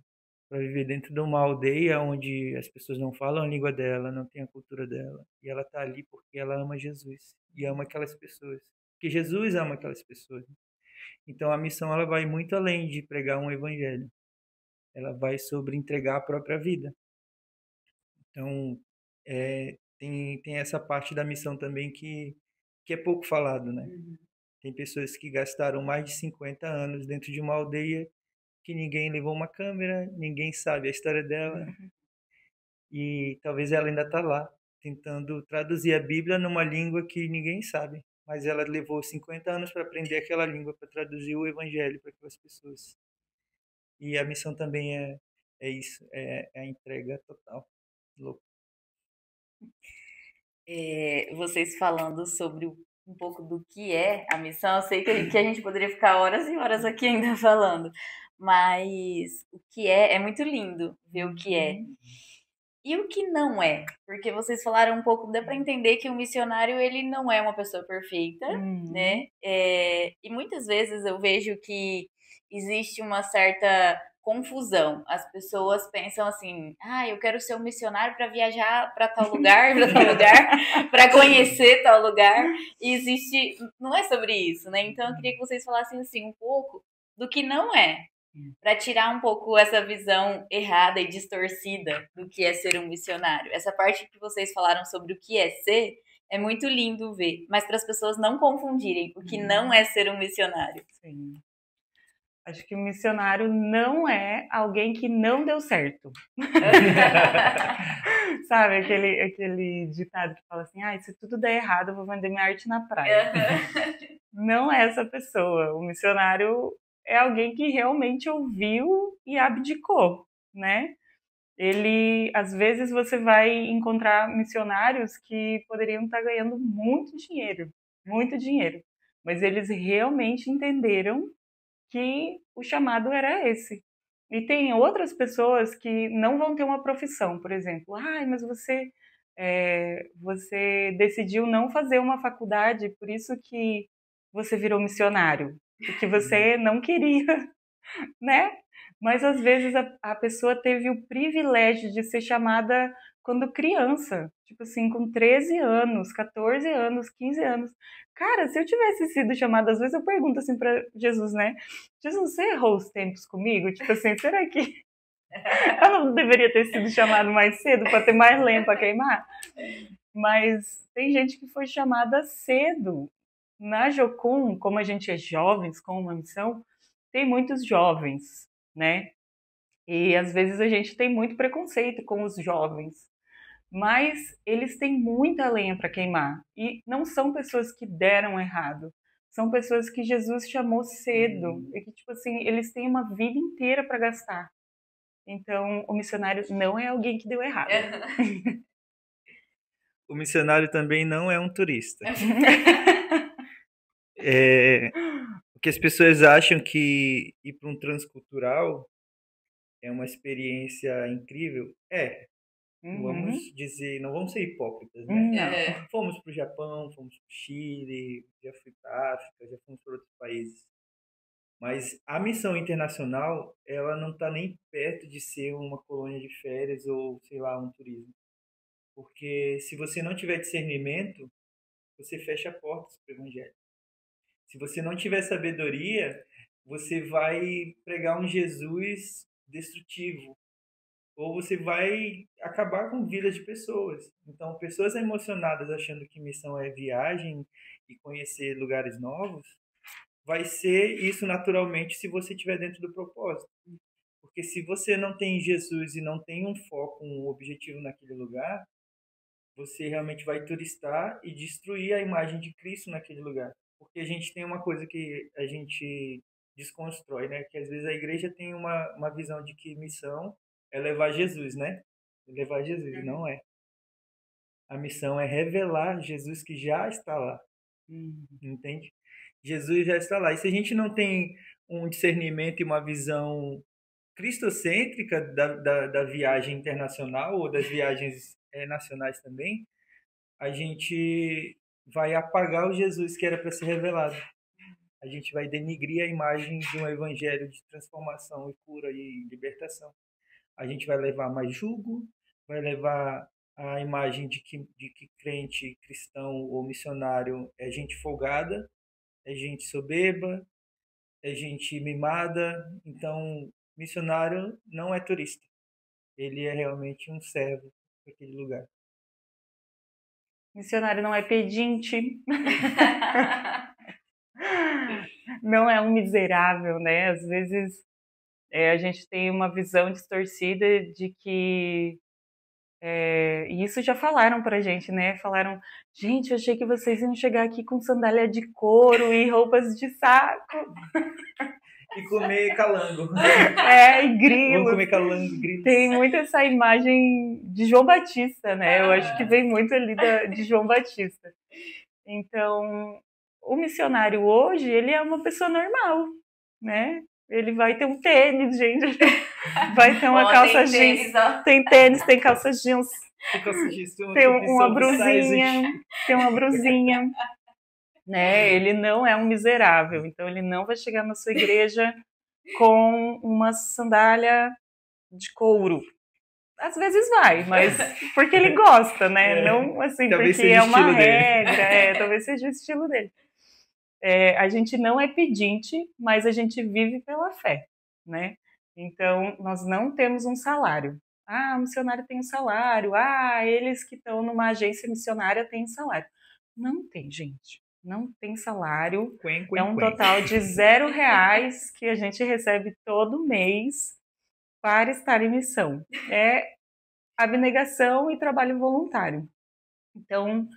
para viver dentro de uma aldeia onde as pessoas não falam a língua dela, não tem a cultura dela, e ela está ali porque ela ama Jesus e ama aquelas pessoas, porque Jesus ama aquelas pessoas. Então a missão ela vai muito além de pregar um evangelho, ela vai sobre entregar a própria vida. Então tem essa parte da missão também que é pouco falado, né? Tem pessoas que gastaram mais de 50 anos dentro de uma aldeia que ninguém levou uma câmera, ninguém sabe a história dela. E talvez ela ainda está lá, tentando traduzir a Bíblia numa língua que ninguém sabe. Mas ela levou 50 anos para aprender aquela língua, para traduzir o Evangelho para aquelas pessoas. E a missão também é isso, é a entrega total. Louco. Vocês falando sobre um pouco do que é a missão, eu sei que a gente poderia ficar horas e horas aqui ainda falando, mas o que é muito lindo ver o que é. E o que não é? Porque vocês falaram um pouco, dá para entender que o missionário ele não é uma pessoa perfeita, né? E muitas vezes eu vejo que existe uma certa confusão. As pessoas pensam assim, eu quero ser um missionário para viajar para tal lugar, para tal lugar, para conhecer tal lugar. E existe, não é sobre isso, né? Então eu queria que vocês falassem assim um pouco do que não é, para tirar um pouco essa visão errada e distorcida do que é ser um missionário. Essa parte que vocês falaram sobre o que é ser é muito lindo ver, mas para as pessoas não confundirem o que não é ser um missionário. Sim. Acho que o missionário não é alguém que não deu certo. Sabe, aquele ditado que fala assim, se tudo der errado, eu vou vender minha arte na praia. Não é essa pessoa. O missionário é alguém que realmente ouviu e abdicou, né? Às vezes você vai encontrar missionários que poderiam estar ganhando muito dinheiro, mas eles realmente entenderam que o chamado era esse. E tem outras pessoas que não vão ter uma profissão, por exemplo. Mas você decidiu não fazer uma faculdade, por isso que você virou missionário, porque você não queria, né? Mas às vezes a pessoa teve o privilégio de ser chamada quando criança, tipo assim, com 13 anos, 14 anos, 15 anos. Cara, se eu tivesse sido chamada, às vezes eu pergunto assim para Jesus, né? Jesus, você errou os tempos comigo? Tipo assim, será que eu não deveria ter sido chamado mais cedo para ter mais lenha para queimar? Mas tem gente que foi chamada cedo. Na Jocum, como a gente é jovens com uma missão, tem muitos jovens, né? E às vezes a gente tem muito preconceito com os jovens, mas eles têm muita lenha para queimar e não são pessoas que deram errado, são pessoas que Jesus chamou cedo e que, tipo assim, eles têm uma vida inteira para gastar. Então, o missionário não é alguém que deu errado. O missionário também não é um turista. Porque as pessoas acham que ir para um transcultural é uma experiência incrível. Vamos dizer, não vamos ser hipócritas, né? Fomos para o Japão, fomos para o Chile, já fui para a África, já fomos para outros países. Mas a missão internacional, ela não está nem perto de ser uma colônia de férias ou, sei lá, um turismo. Porque se você não tiver discernimento, você fecha portas para o evangelho. Se você não tiver sabedoria, você vai pregar um Jesus destrutivo. Ou você vai acabar com vidas de pessoas. Então, pessoas emocionadas achando que missão é viagem e conhecer lugares novos, vai ser isso naturalmente se você estiver dentro do propósito. Porque se você não tem Jesus e não tem um foco, um objetivo naquele lugar, você realmente vai turistar e destruir a imagem de Cristo naquele lugar. Porque a gente tem uma coisa que a gente desconstrói, né? Que às vezes a igreja tem uma visão de que missão é levar Jesus, né? Levar Jesus, não é. A missão é revelar Jesus que já está lá. Entende? Jesus já está lá. E se a gente não tem um discernimento e uma visão cristocêntrica da viagem internacional ou das viagens nacionais também, a gente vai apagar o Jesus que era para ser revelado. A gente vai denigrir a imagem de um evangelho de transformação e cura e libertação. A gente vai levar mais julgo, vai levar a imagem de que crente, cristão ou missionário é gente folgada, é gente soberba, é gente mimada. Então, missionário não é turista. Ele é realmente um servo daquele lugar. Missionário não é pedinte. Não é um miserável, né? Às vezes a gente tem uma visão distorcida de que... e isso já falaram pra gente, né? Falaram, gente, eu achei que vocês iam chegar aqui com sandália de couro e roupas de saco. E comer calango. E grilo. Vamos comer calango e grilo. Tem muito essa imagem de João Batista, né? Eu acho que vem muito ali de João Batista. Então, o missionário hoje, ele é uma pessoa normal, né? Ele vai ter um tênis, gente. Vai ter uma calça jeans. Tem tênis, tem calça jeans. Tem uma brusinha. Tem uma brusinha. Né? Ele não é um miserável. Então, ele não vai chegar na sua igreja com uma sandália de couro. Às vezes vai, mas porque ele gosta, né? Não assim, talvez porque seja é o uma estilo dele. regra, talvez seja o estilo dele. A gente não é pedinte, mas a gente vive pela fé, né? Então, nós não temos um salário. Ah, o missionário tem um salário. Ah, eles que estão numa agência missionária têm salário. Não tem, gente. Não tem salário. É um total de R$ 0 que a gente recebe todo mês para estar em missão. É abnegação e trabalho voluntário. Então,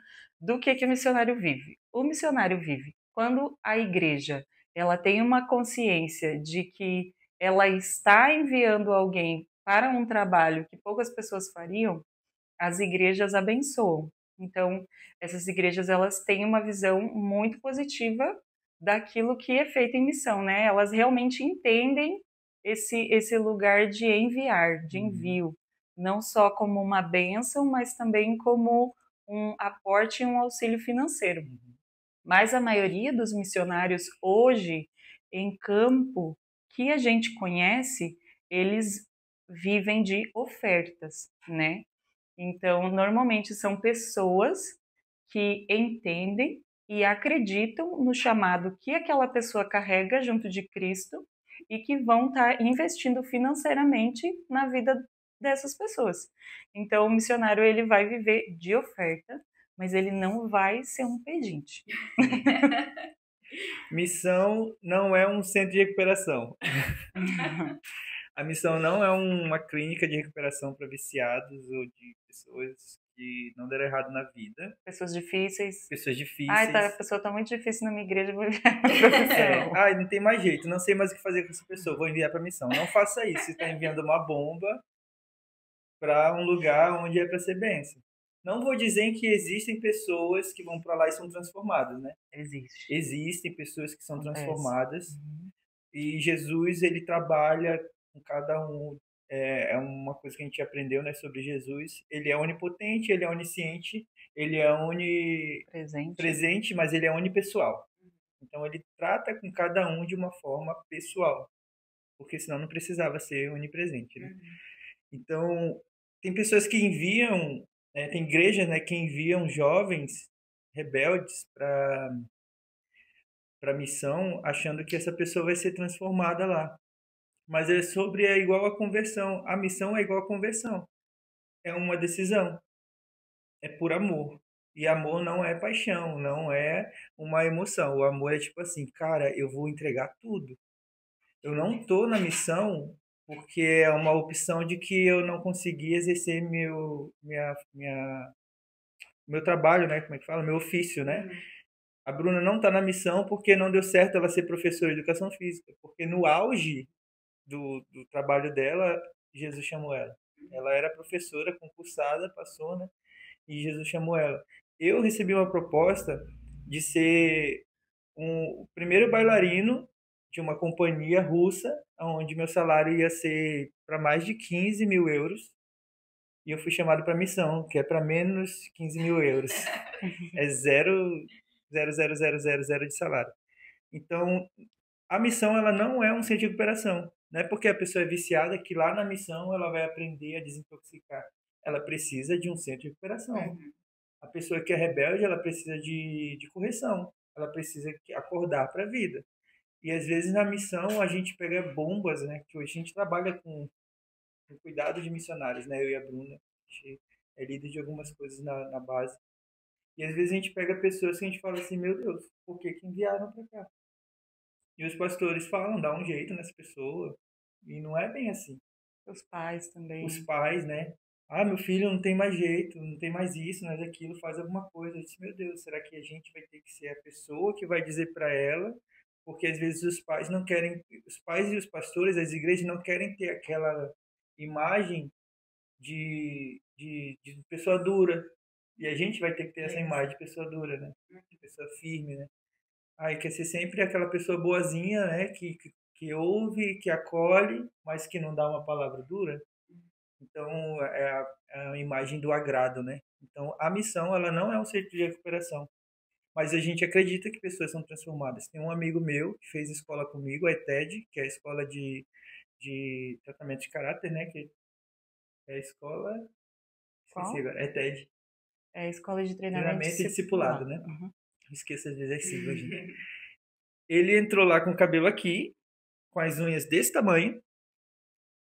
do que o missionário vive? O missionário vive quando a igreja ela tem uma consciência de que ela está enviando alguém para um trabalho que poucas pessoas fariam, as igrejas abençoam. Então, essas igrejas elas têm uma visão muito positiva daquilo que é feito em missão, né? Elas realmente entendem esse lugar de enviar, de envio, não só como uma bênção, mas também como um aporte e um auxílio financeiro. Mas a maioria dos missionários hoje em campo que a gente conhece, eles vivem de ofertas, né? Então, normalmente são pessoas que entendem e acreditam no chamado que aquela pessoa carrega junto de Cristo e que vão estar investindo financeiramente na vida dessas pessoas. Então, o missionário ele vai viver de oferta, mas ele não vai ser um pedinte. Missão não é um centro de recuperação. A missão não é uma clínica de recuperação para viciados ou de pessoas que não deram errado na vida. Pessoas difíceis. Pessoas difíceis. Ai, tá, a pessoa tá muito difícil na minha igreja, vou enviar pra missão. Ai, não tem mais jeito, não sei mais o que fazer com essa pessoa, vou enviar para missão. Não faça isso, você está enviando uma bomba para um lugar onde é para ser bênção. Não vou dizer que existem pessoas que vão para lá e são transformadas, né? Existe. Existem pessoas que são Acontece. transformadas. E Jesus, ele trabalha com cada um. É uma coisa que a gente aprendeu, né, sobre Jesus. Ele é onipotente, ele é onisciente, ele é onipresente, mas ele é onipessoal. Então, ele trata com cada um de uma forma pessoal, porque senão não precisava ser onipresente, né? Então, tem pessoas que enviam, né, tem igrejas, né, que enviam jovens rebeldes para missão, achando que essa pessoa vai ser transformada lá. Mas é igual a conversão. A missão é igual a conversão. É uma decisão. É por amor. E amor não é paixão, não é uma emoção. O amor é tipo assim, cara, eu vou entregar tudo. Eu não tô na missão porque é uma opção de que eu não consegui exercer meu trabalho, né? Como é que fala? Meu ofício, né? A Bruna não está na missão porque não deu certo ela ser professora de educação física. Porque no auge do trabalho dela, Jesus chamou ela. Ela era professora concursada, passou, né? E Jesus chamou ela. Eu recebi uma proposta de ser o primeiro bailarino de uma companhia russa, onde meu salário ia ser para mais de 15 mil euros. E eu fui chamado para missão, que é para menos 15 mil euros. É 0,00000 de salário. Então, a missão ela não é um centro de recuperação. Não é porque a pessoa é viciada que lá na missão ela vai aprender a desintoxicar. Ela precisa de um centro de recuperação. A pessoa que é rebelde, ela precisa de correção. Ela precisa acordar para a vida. E às vezes na missão a gente pega bombas, né? Que hoje a gente trabalha com cuidado de missionários, né? Eu e a Bruna, a gente é líder de algumas coisas na base. E às vezes a gente pega pessoas que a gente fala assim, meu Deus, por que enviaram para cá? E os pastores falam, dá um jeito nessa pessoa. E não é bem assim. Os pais também. Os pais, né? Ah, meu filho não tem mais jeito, não tem mais isso, não é daquilo, faz alguma coisa. Eu disse, meu Deus, será que a gente vai ter que ser a pessoa que vai dizer para ela? Porque às vezes os pais não querem, os pais e os pastores, as igrejas não querem ter aquela imagem de pessoa dura. E a gente vai ter que ter essa imagem de pessoa dura, né? De pessoa firme, né? Aí quer ser sempre aquela pessoa boazinha, né? Que ouve, que acolhe, mas que não dá uma palavra dura. Então, é a imagem do agrado, né? Então, a missão, ela não é um centro de recuperação. mas a gente acredita que pessoas são transformadas. Tem um amigo meu que fez escola comigo, a ETED, que é a escola de tratamento de caráter, né? Que é a escola... Esqueci Qual? agora. ETED. É a Escola de Treinamento Treinamento e discipulado, né? Uhum. Esqueça de vezes gente. Ele entrou lá com o cabelo aqui, com as unhas desse tamanho,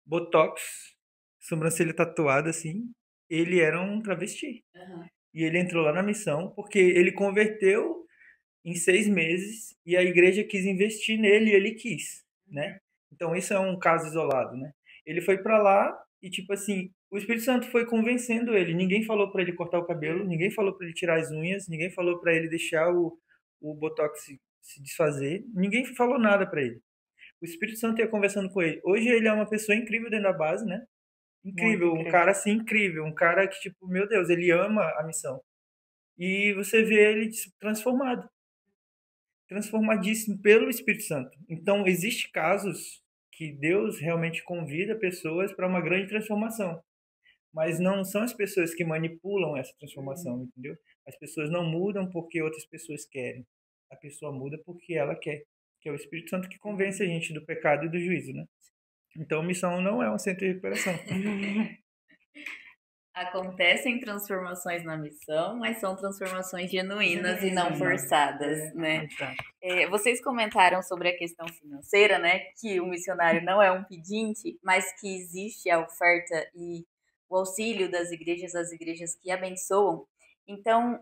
botox, sobrancelha tatuada assim. Ele era um travesti. Uhum. E ele entrou lá na missão porque ele converteu em 6 meses e a igreja quis investir nele e ele quis, né? Então isso é um caso isolado, né? Ele foi para lá e tipo assim, o Espírito Santo foi convencendo ele. Ninguém falou para ele cortar o cabelo, ninguém falou para ele tirar as unhas, ninguém falou para ele deixar o botox se desfazer, ninguém falou nada para ele. O Espírito Santo ia conversando com ele. Hoje ele é uma pessoa incrível dentro da base, né? Muito Incrível, um incrível. cara assim incrível, um cara que tipo, meu Deus, ele ama a missão. E você vê ele transformado, transformadíssimo pelo Espírito Santo. Então, existem casos que Deus realmente convida pessoas para uma grande transformação, mas não são as pessoas que manipulam essa transformação, entendeu? As pessoas não mudam porque outras pessoas querem. A pessoa muda porque ela quer, que é o Espírito Santo que convence a gente do pecado e do juízo, né? Então, missão não é um centro de recuperação. Acontecem transformações na missão, mas são transformações genuínas e não forçadas, né? Vocês comentaram sobre a questão financeira, né? Que o missionário não é um pedinte, mas que existe a oferta e o auxílio das igrejas, as igrejas que abençoam. Então,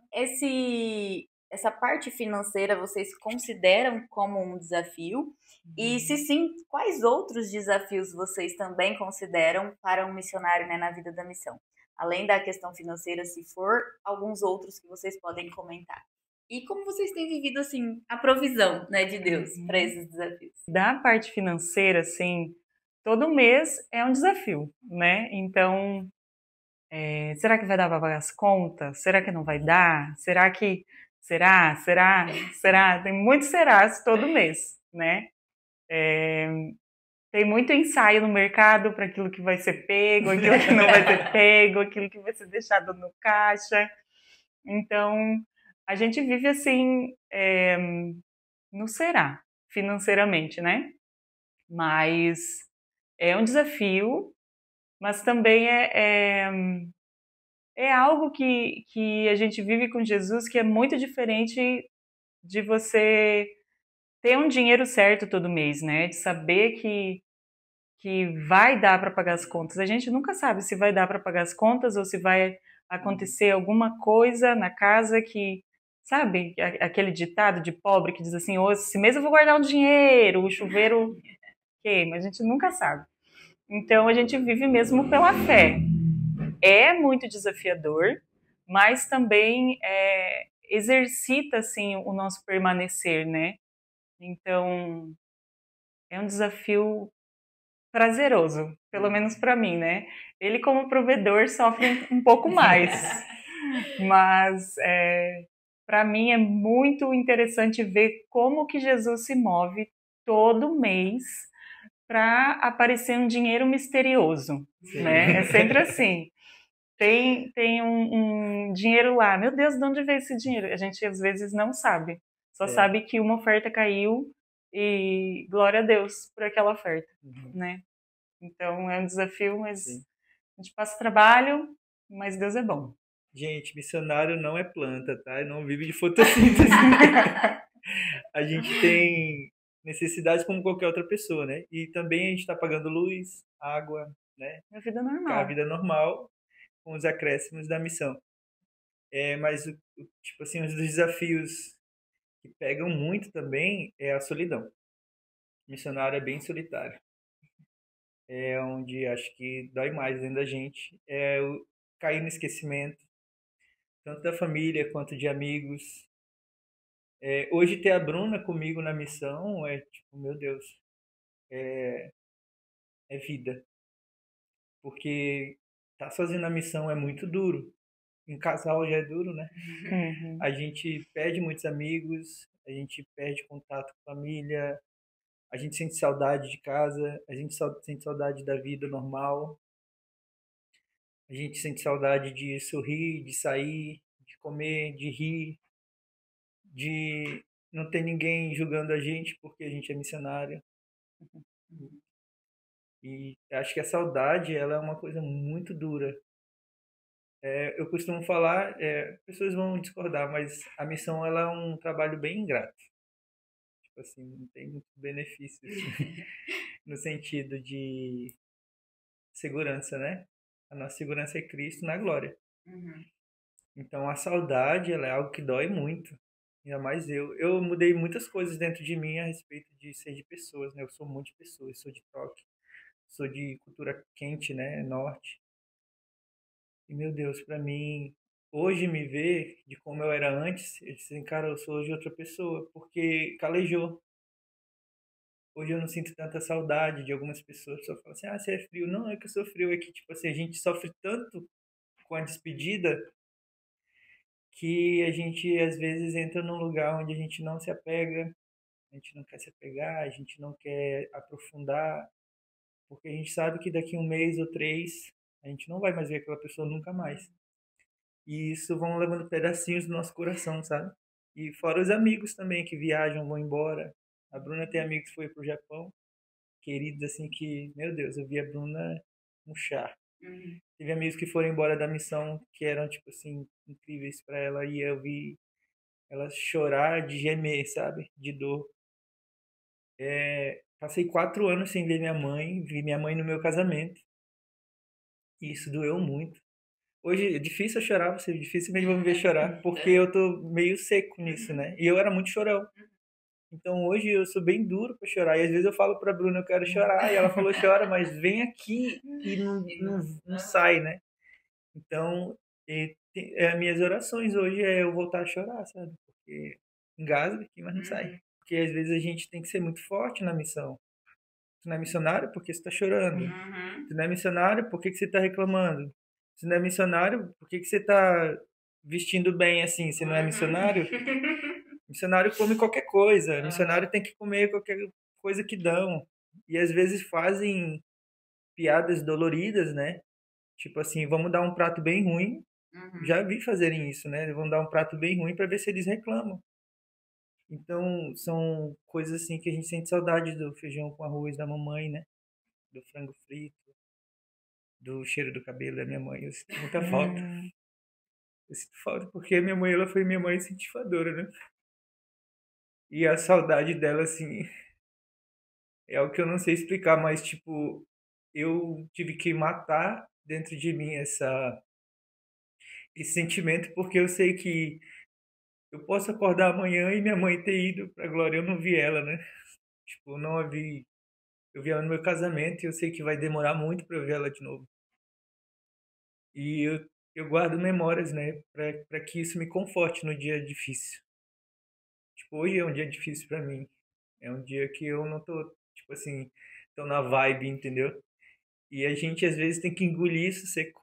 essa parte financeira vocês consideram como um desafio? E se sim, quais outros desafios vocês também consideram para um missionário, né, na vida da missão? Além da questão financeira, se for, alguns outros que vocês podem comentar. E como vocês têm vivido, assim, a provisão, né, de Deus para esses desafios? Da parte financeira, assim, todo mês é um desafio, né? Então, será que vai dar para pagar as contas? Será que não vai dar? Será que... Será? Tem muitos serás todo mês, né? Tem muito ensaio no mercado para aquilo que vai ser pego, aquilo que não vai ser pego, aquilo que vai ser deixado no caixa. Então, a gente vive assim, no será, financeiramente, né? Mas é um desafio, mas também é algo que a gente vive com Jesus que é muito diferente de você ter um dinheiro certo todo mês, né? De saber que vai dar para pagar as contas. A gente nunca sabe se vai dar para pagar as contas ou se vai acontecer alguma coisa na casa que, sabe, aquele ditado de pobre que diz assim, oh, esse mês eu vou guardar um dinheiro, o chuveiro queima, a gente nunca sabe. Então a gente vive mesmo pela fé. É muito desafiador, mas também exercita assim o nosso permanecer, né? Então é um desafio prazeroso, pelo menos para mim, né? Ele como provedor sofre um pouco mais, mas para mim é muito interessante ver como que Jesus se move todo mês para aparecer um dinheiro misterioso, né? É sempre assim. Tem um dinheiro lá. Meu Deus, de onde veio esse dinheiro? A gente às vezes não sabe. Só sabe que uma oferta caiu e glória a Deus por aquela oferta, né? Então é um desafio, mas a gente passa trabalho, mas Deus é bom. Gente, missionário não é planta, tá? Não vive de fotossíntese. A gente tem necessidades como qualquer outra pessoa, né? E também a gente está pagando luz, água, né? É a vida normal. A vida normal, com os acréscimos da missão. Mas, tipo assim, um dos desafios que pegam muito também é a solidão. O missionário é bem solitário. É onde acho que dói mais dentro da gente. É o cair no esquecimento, tanto da família quanto de amigos. Hoje ter a Bruna comigo na missão é tipo, meu Deus, é vida. Porque estar sozinho na missão é muito duro. Em casal já é duro, né? Uhum. A gente perde muitos amigos, a gente perde contato com a família, a gente sente saudade de casa, a gente sente saudade da vida normal, a gente sente saudade de sorrir, de sair, de comer, de rir. de não ter ninguém julgando a gente porque a gente é missionário. E acho que a saudade, ela é uma coisa muito dura. Eu costumo falar, pessoas vão discordar, mas a missão, ela é um trabalho bem ingrato. Tipo assim, não tem muitos benefícios no sentido de segurança, né? A nossa segurança é Cristo na glória. Uhum. Então a saudade, ela é algo que dói muito. Ainda mais eu. Eu mudei muitas coisas dentro de mim a respeito de ser de pessoas, né? Eu sou muito de pessoas, sou de toque, sou de cultura quente, né? Norte. E meu Deus, pra mim, hoje me ver de como eu era antes, eu disse assim, cara, eu sou hoje outra pessoa, porque calejou. Hoje eu não sinto tanta saudade de algumas pessoas. Só falam assim, ah, você é frio. Não, é que eu sou frio, é que, tipo assim, a gente sofre tanto com a despedida que a gente às vezes entra num lugar onde a gente não se apega, a gente não quer se apegar, a gente não quer aprofundar, porque a gente sabe que daqui um mês ou 3 a gente não vai mais ver aquela pessoa nunca mais. E isso vão levando pedacinhos do nosso coração, sabe? E fora os amigos também que viajam, vão embora. A Bruna tem amigos que foi pro Japão, queridos assim que, meu Deus, eu vi a Bruna murchar. Uhum. Teve amigos que foram embora da missão que eram, tipo assim, incríveis para ela e eu vi ela chorar de gemer, sabe? De dor. Passei 4 anos sem ver minha mãe, vi minha mãe no meu casamento. E isso doeu muito. Hoje é difícil eu chorar, você dificilmente vão me ver chorar, porque eu tô meio seco nisso, né? E eu era muito chorão. Então hoje eu sou bem duro para chorar. E às vezes eu falo pra Bruna, eu quero chorar. E ela falou, chora, mas vem aqui e não sai, né? Então, minhas orações hoje é eu voltar a chorar, sabe? Porque engasga aqui, mas não sai. Porque às vezes a gente tem que ser muito forte na missão. Você não é missionário porque você está chorando. Uhum. Você não é missionário, por que que você está reclamando? Você não é missionário, por que que você está vestindo bem assim? Você não é missionário? Missionário come qualquer coisa. Missionário tem que comer qualquer coisa que dão. E às vezes fazem piadas doloridas, né? Tipo assim, vamos dar um prato bem ruim. Uhum. Já vi fazerem isso, né? Vão dar um prato bem ruim para ver se eles reclamam. Então, são coisas assim que a gente sente saudade do feijão com arroz da mamãe, né? Do frango frito, do cheiro do cabelo da minha mãe. Eu sinto muita falta. Eu sinto falta porque a minha mãe, ela foi minha mãe incentivadora, né? E a saudade dela, assim, é algo que eu não sei explicar, mas, tipo, eu tive que matar dentro de mim esse sentimento porque eu sei que eu posso acordar amanhã e minha mãe ter ido pra glória, eu não vi ela, né? Tipo, eu não a vi. Eu vi ela no meu casamento e eu sei que vai demorar muito pra eu ver ela de novo. E eu guardo memórias, né, pra que isso me conforte no dia difícil. Tipo, hoje é um dia difícil pra mim. É um dia que eu não tô, tipo assim, tô na vibe, entendeu? E a gente às vezes tem que engolir isso seco.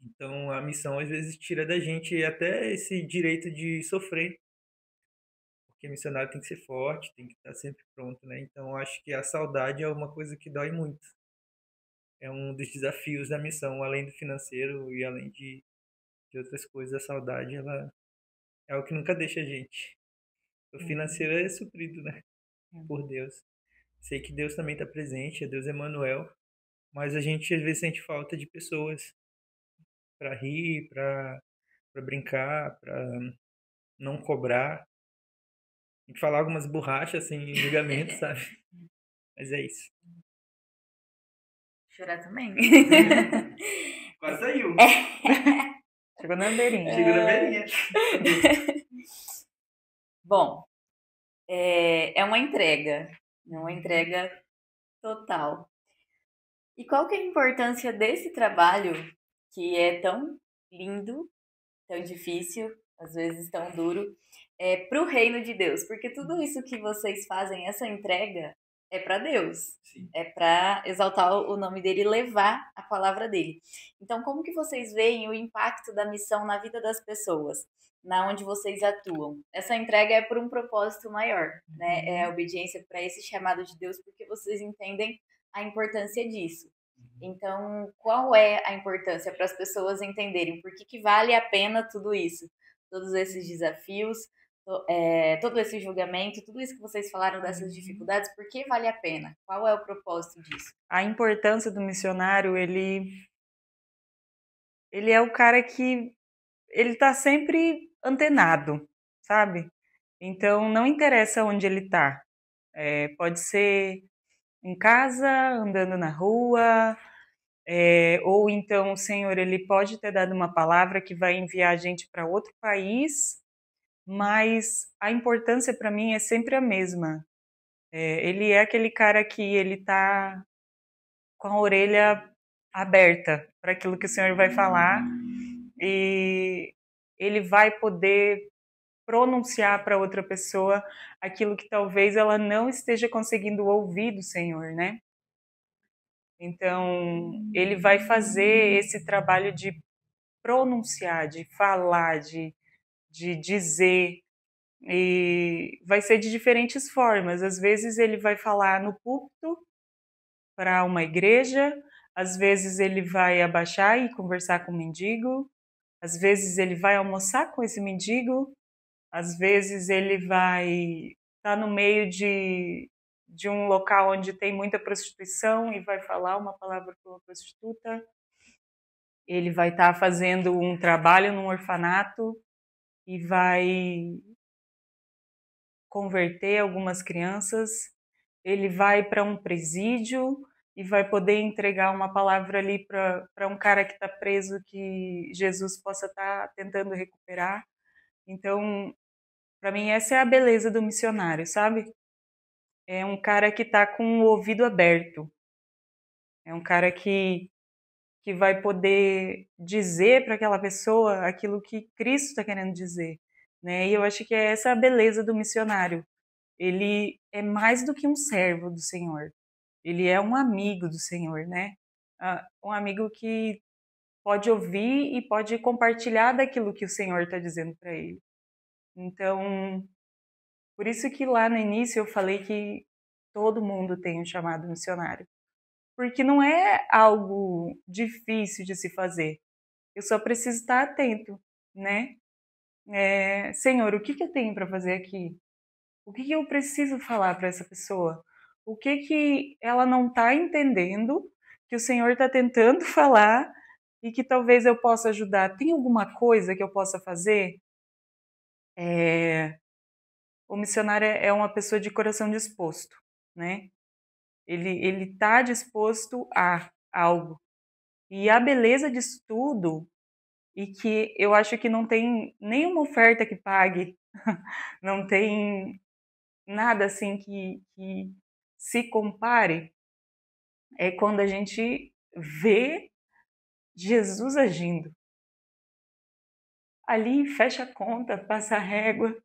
Então a missão às vezes tira da gente até esse direito de sofrer. Porque missionário tem que ser forte, tem que estar sempre pronto, né? Então acho que a saudade é uma coisa que dói muito. É um dos desafios da missão, além do financeiro e além de outras coisas, a saudade ela é o que nunca deixa a gente. O financeiro é suprido, né? Por Deus. Sei que Deus também está presente, é Deus Emanuel, mas a gente às vezes sente falta de pessoas para rir, para brincar, para não cobrar, e falar algumas borrachas assim, em julgamento, sabe? Mas é isso. Chorar também. Quase saiu. Chegou na beirinha. Chegou na beirinha. Bom, é uma entrega. É uma entrega total. E qual que é a importância desse trabalho que é tão lindo, tão difícil, às vezes tão duro, para o reino de Deus? Porque tudo isso que vocês fazem, essa entrega, é para Deus. Sim. É para exaltar o nome dele e levar a palavra dele. Então, como que vocês veem o impacto da missão na vida das pessoas, na onde vocês atuam? Essa entrega é por um propósito maior, né? É a obediência para esse chamado de Deus, porque vocês entendem a importância disso. Então, qual é a importância para as pessoas entenderem por que vale a pena tudo isso? Todos esses desafios, todo esse julgamento, tudo isso que vocês falaram dessas dificuldades, por que vale a pena? Qual é o propósito disso? A importância do missionário, ele é o cara que ele tá sempre antenado, sabe? Então, não interessa onde ele tá. Pode ser em casa, andando na rua, ou então o Senhor ele pode ter dado uma palavra que vai enviar a gente para outro país, mas a importância para mim é sempre a mesma. Ele é aquele cara que ele tá com a orelha aberta para aquilo que o Senhor vai falar e ele vai poder pronunciar para outra pessoa aquilo que talvez ela não esteja conseguindo ouvir do Senhor, né? Então, ele vai fazer esse trabalho de pronunciar, de falar, de dizer, e vai ser de diferentes formas. Às vezes ele vai falar no púlpito para uma igreja, às vezes ele vai abaixar e conversar com o mendigo, às vezes ele vai almoçar com esse mendigo, às vezes ele vai estar no meio de um local onde tem muita prostituição e vai falar uma palavra para uma prostituta. Ele vai estar fazendo um trabalho num orfanato e vai converter algumas crianças. Ele vai para um presídio e vai poder entregar uma palavra ali para um cara que está preso que Jesus possa estar tentando recuperar. Então, para mim, essa é a beleza do missionário, sabe? É um cara que está com o ouvido aberto. É um cara que vai poder dizer para aquela pessoa aquilo que Cristo está querendo dizer, né? E eu acho que é essa a beleza do missionário. Ele é mais do que um servo do Senhor. Ele é um amigo do Senhor, né? Um amigo que pode ouvir e pode compartilhar daquilo que o Senhor está dizendo para ele. Então, por isso que lá no início eu falei que todo mundo tem um chamado missionário. Porque não é algo difícil de se fazer. Eu só preciso estar atento, né? Senhor, o que eu tenho para fazer aqui? O que eu preciso falar para essa pessoa? O que ela não está entendendo, que o Senhor está tentando falar e que talvez eu possa ajudar? Tem alguma coisa que eu possa fazer? O missionário é uma pessoa de coração disposto, né? Ele está disposto a algo. E a beleza disso tudo, e que eu acho que não tem nenhuma oferta que pague, não tem nada assim que se compare, é quando a gente vê Jesus agindo. Ali fecha a conta, passa a régua,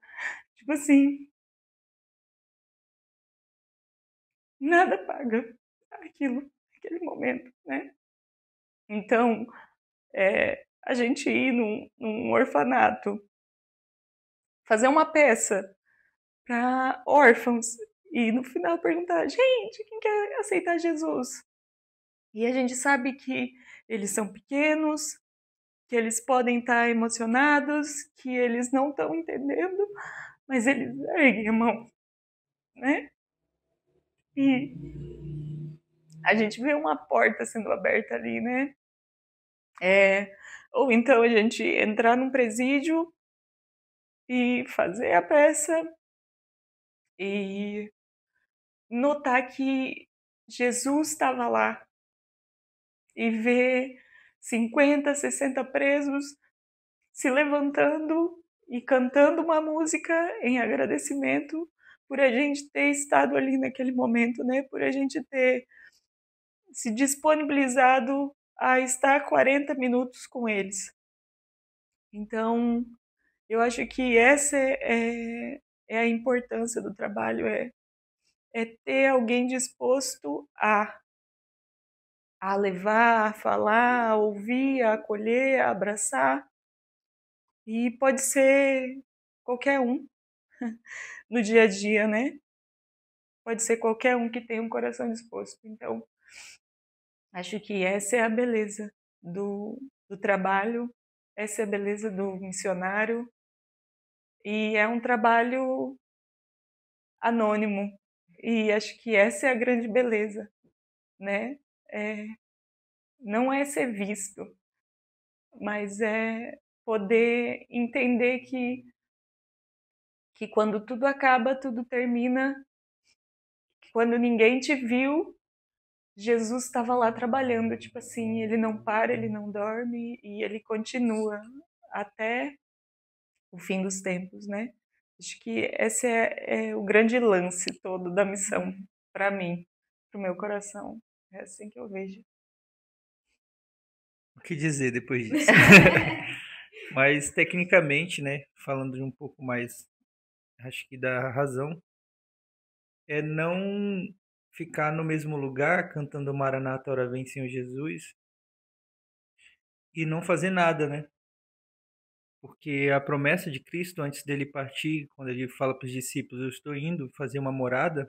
tipo assim, nada paga aquilo, aquele momento, né? Então, a gente ir num orfanato, fazer uma peça para órfãos e no final perguntar, gente, quem quer aceitar Jesus? E a gente sabe que eles são pequenos, que eles podem estar emocionados, que eles não estão entendendo, mas eles erguem a mão, né? E a gente vê uma porta sendo aberta ali, né? Ou então a gente entrar num presídio e fazer a peça e notar que Jesus estava lá e ver 50, 60 presos se levantando e cantando uma música em agradecimento por a gente ter estado ali naquele momento, né? Por a gente ter se disponibilizado a estar 40 minutos com eles. Então, eu acho que essa é a importância do trabalho, é ter alguém disposto a levar, a falar, a ouvir, a acolher, a abraçar. E pode ser qualquer um no dia a dia, né? Pode ser qualquer um que tenha um coração disposto. Então, acho que essa é a beleza do trabalho, essa é a beleza do missionário. E é um trabalho anônimo. E acho que essa é a grande beleza, né? Não é ser visto, mas é poder entender que quando tudo acaba, tudo termina, que quando ninguém te viu, Jesus estava lá trabalhando, tipo assim, ele não para, ele não dorme e ele continua até o fim dos tempos, né? Acho que esse é o grande lance todo da missão para mim, para o meu coração. É assim que eu vejo. O que dizer depois disso? Mas tecnicamente, né, falando de um pouco mais, acho que da razão, é não ficar no mesmo lugar cantando Maranata, ora vem Senhor Jesus e não fazer nada, né? Porque a promessa de Cristo antes dele partir, quando ele fala para os discípulos, eu estou indo fazer uma morada,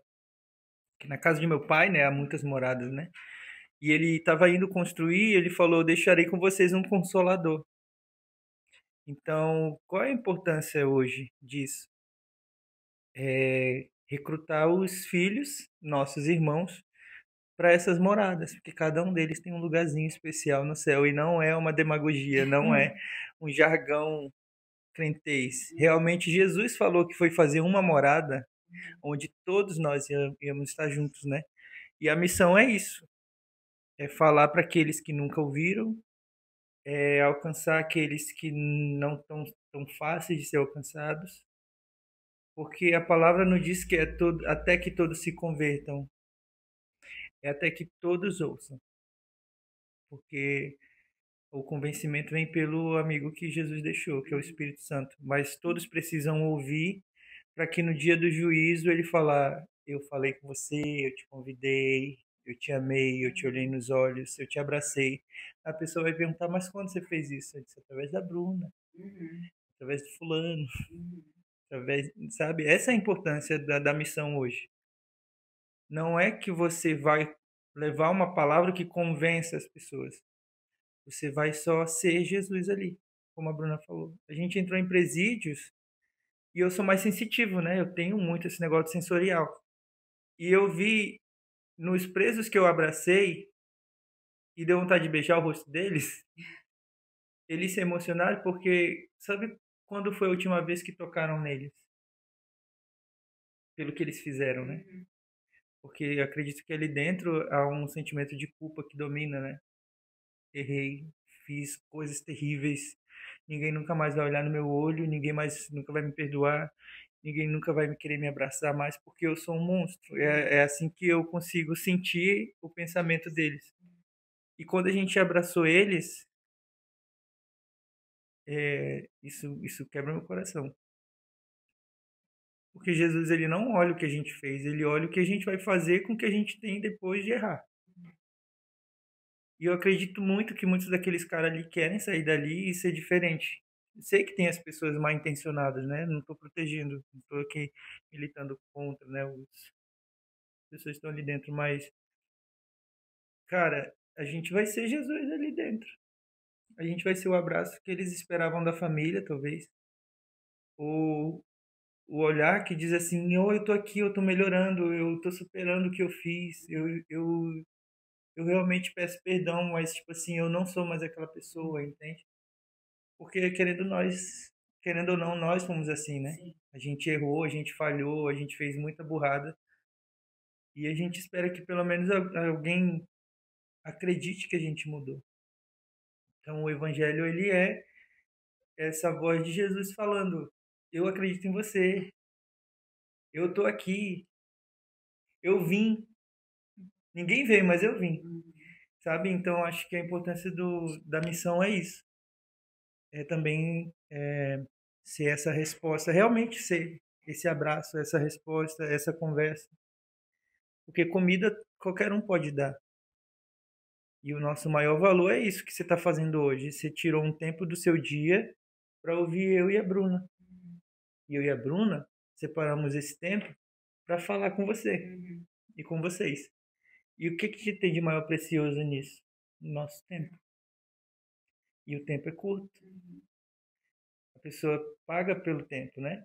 que na casa de meu pai, né, há muitas moradas, né? E ele estava indo construir, ele falou: "Deixarei com vocês um consolador". Então, qual é a importância hoje disso? É recrutar os filhos, nossos irmãos, para essas moradas, porque cada um deles tem um lugarzinho especial no céu e não é uma demagogia, não é um jargão crentez. Realmente Jesus falou que foi fazer uma morada onde todos nós íamos estar juntos, né? E a missão é isso, é falar para aqueles que nunca ouviram, é alcançar aqueles que não estão tão fáceis de ser alcançados, porque a palavra nos diz que é todo, até que todos se convertam, é até que todos ouçam, porque o convencimento vem pelo amigo que Jesus deixou, que é o Espírito Santo, mas todos precisam ouvir para que no dia do juízo ele falar: eu falei com você, eu te convidei, eu te amei, eu te olhei nos olhos, eu te abracei. A pessoa vai perguntar: mas quando você fez isso? Eu disse: através da Bruna, através do fulano, através, sabe? Essa é a importância da missão hoje. Não é que você vai levar uma palavra que convença as pessoas. Você vai só ser Jesus ali, como a Bruna falou. A gente entrou em presídios e eu sou mais sensitivo, né? Eu tenho muito esse negócio sensorial. E eu vi nos presos que eu abracei e deu vontade de beijar o rosto deles, eles se emocionaram porque sabe quando foi a última vez que tocaram neles? Pelo que eles fizeram, né? Porque eu acredito que ali dentro há um sentimento de culpa que domina, né? Errei, fiz coisas terríveis, ninguém nunca mais vai olhar no meu olho, ninguém mais nunca vai me perdoar, ninguém nunca vai me querer me abraçar mais porque eu sou um monstro. É assim que eu consigo sentir o pensamento deles. E quando a gente abraçou eles, isso quebra meu coração. Porque Jesus ele não olha o que a gente fez, ele olha o que a gente vai fazer com o que a gente tem depois de errar. E eu acredito muito que muitos daqueles caras ali querem sair dali e ser diferente. Sei que tem as pessoas mal intencionadas, né? Não estou protegendo, não estou aqui militando contra, né? As pessoas estão ali dentro, mas, cara, a gente vai ser Jesus ali dentro. A gente vai ser o abraço que eles esperavam da família, talvez. Ou o olhar que diz assim: oh, eu tô aqui, eu tô melhorando, eu tô superando o que eu fiz, eu realmente peço perdão, mas, tipo assim, eu não sou mais aquela pessoa, entende? Porque querendo ou não, nós fomos assim, né? Sim. A gente errou, a gente falhou, a gente fez muita burrada. E a gente espera que pelo menos alguém acredite que a gente mudou. Então o evangelho, ele é essa voz de Jesus falando: eu acredito em você, eu tô aqui, eu vim. Ninguém veio, mas eu vim. Sabe? Então acho que a importância da missão é isso. É também ser essa resposta, realmente ser esse abraço, essa resposta, essa conversa. Porque comida qualquer um pode dar. E o nosso maior valor é isso que você está fazendo hoje. Você tirou um tempo do seu dia para ouvir eu e a Bruna. E eu e a Bruna separamos esse tempo para falar com você e com vocês. E o que tem de maior precioso nisso? O nosso tempo. E o tempo é curto. pessoa paga pelo tempo, né?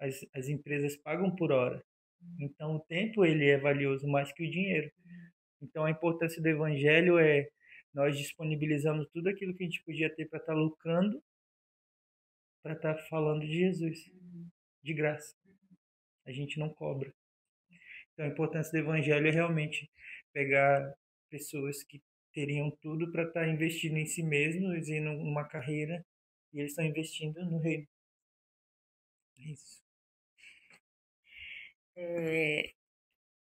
As empresas pagam por hora. Então, o tempo ele é valioso mais que o dinheiro. Então, a importância do evangelho é nós disponibilizamos tudo aquilo que a gente podia ter para estar lucrando, para estar falando de Jesus, de graça. A gente não cobra. Então, a importância do evangelho é realmente pegar pessoas que teriam tudo para estar investindo em si mesmos e numa carreira, e eles estão investindo no reino. É isso.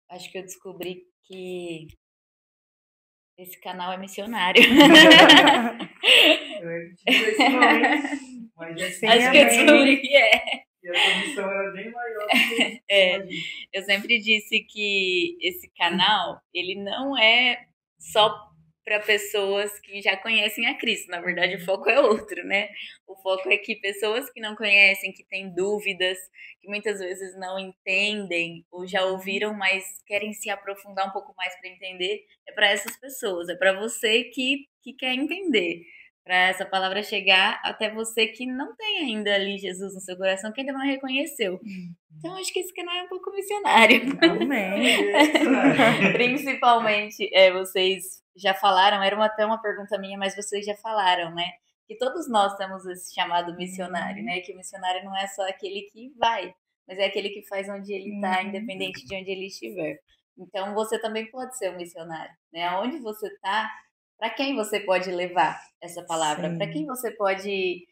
Acho que eu descobri que esse canal é missionário. Acho que eu descobri que é. E a missão era bem maior que eu sempre disse que esse canal, ele não é só para pessoas que já conhecem a Cristo. Na verdade, o foco é outro, né? O foco é que pessoas que não conhecem, que têm dúvidas, que muitas vezes não entendem ou já ouviram, mas querem se aprofundar um pouco mais para entender, é para essas pessoas, é para você que quer entender. Para essa palavra chegar até você que não tem ainda ali Jesus no seu coração, que ainda não reconheceu. Então, acho que esse canal é um pouco missionário. Amém. Principalmente, vocês já falaram, era até uma pergunta minha, mas vocês já falaram, né? Que todos nós temos esse chamado missionário, né? Que o missionário não é só aquele que vai, mas é aquele que faz onde ele está, independente de onde ele estiver. Então, você também pode ser um missionário, né? Onde você está, para quem você pode levar essa palavra? Para quem você pode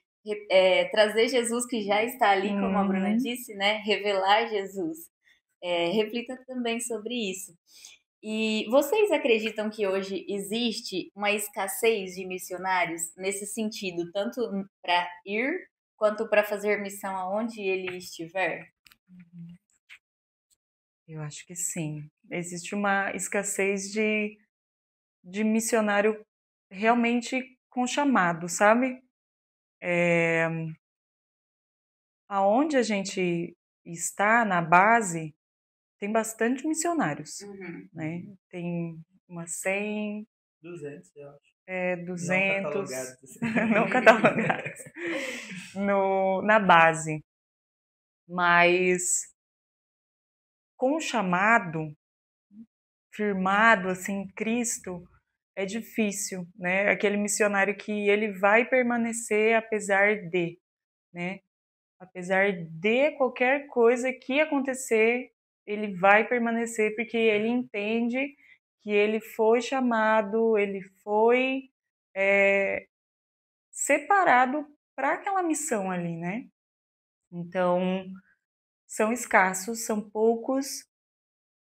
trazer Jesus que já está ali, como a Bruna disse, né? Revelar Jesus. Reflita também sobre isso. E vocês acreditam que hoje existe uma escassez de missionários nesse sentido, tanto para ir quanto para fazer missão aonde ele estiver? Eu acho que sim. Existe uma escassez de missionário realmente com chamado, sabe? Aonde a gente está, na base, tem bastante missionários, né? Tem umas 100... 200, eu acho. 200... Não catalogados. Na base. Mas com o chamado firmado, assim, em Cristo, é difícil, né? Aquele missionário que ele vai permanecer apesar de, né? Apesar de qualquer coisa que acontecer, ele vai permanecer porque ele entende que ele foi chamado, ele foi separado para aquela missão ali, né? Então, são escassos, são poucos,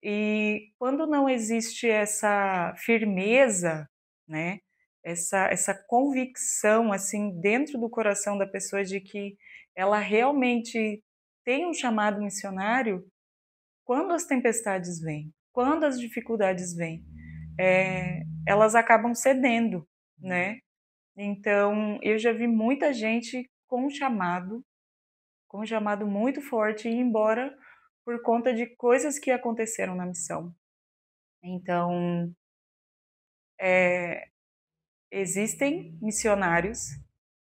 e quando não existe essa firmeza, né? Essa convicção, assim, dentro do coração da pessoa de que ela realmente tem um chamado missionário, quando as tempestades vêm, quando as dificuldades vêm, elas acabam cedendo, né? Então, eu já vi muita gente com um chamado muito forte ir embora por conta de coisas que aconteceram na missão. Então, existem missionários,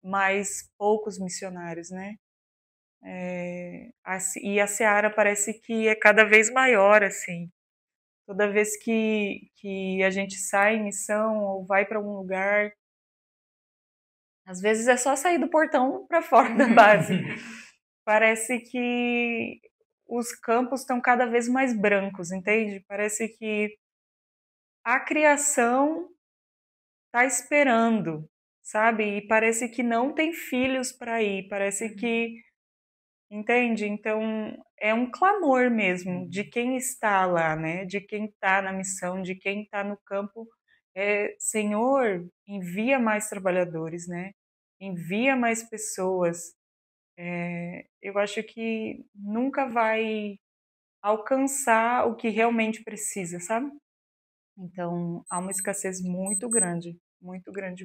mas poucos missionários, né? E a seara parece que é cada vez maior, assim. Toda vez que a gente sai em missão ou vai para algum lugar, às vezes é só sair do portão para fora da base. Parece que os campos estão cada vez mais brancos, entende? Parece que a criação está esperando, sabe? E parece que não tem filhos para ir, parece que, entende? Então é um clamor mesmo de quem está lá, né? De quem está na missão, de quem está no campo. Senhor, envia mais trabalhadores, né? Envia mais pessoas. Eu acho que nunca vai alcançar o que realmente precisa, sabe? Então, há uma escassez muito grande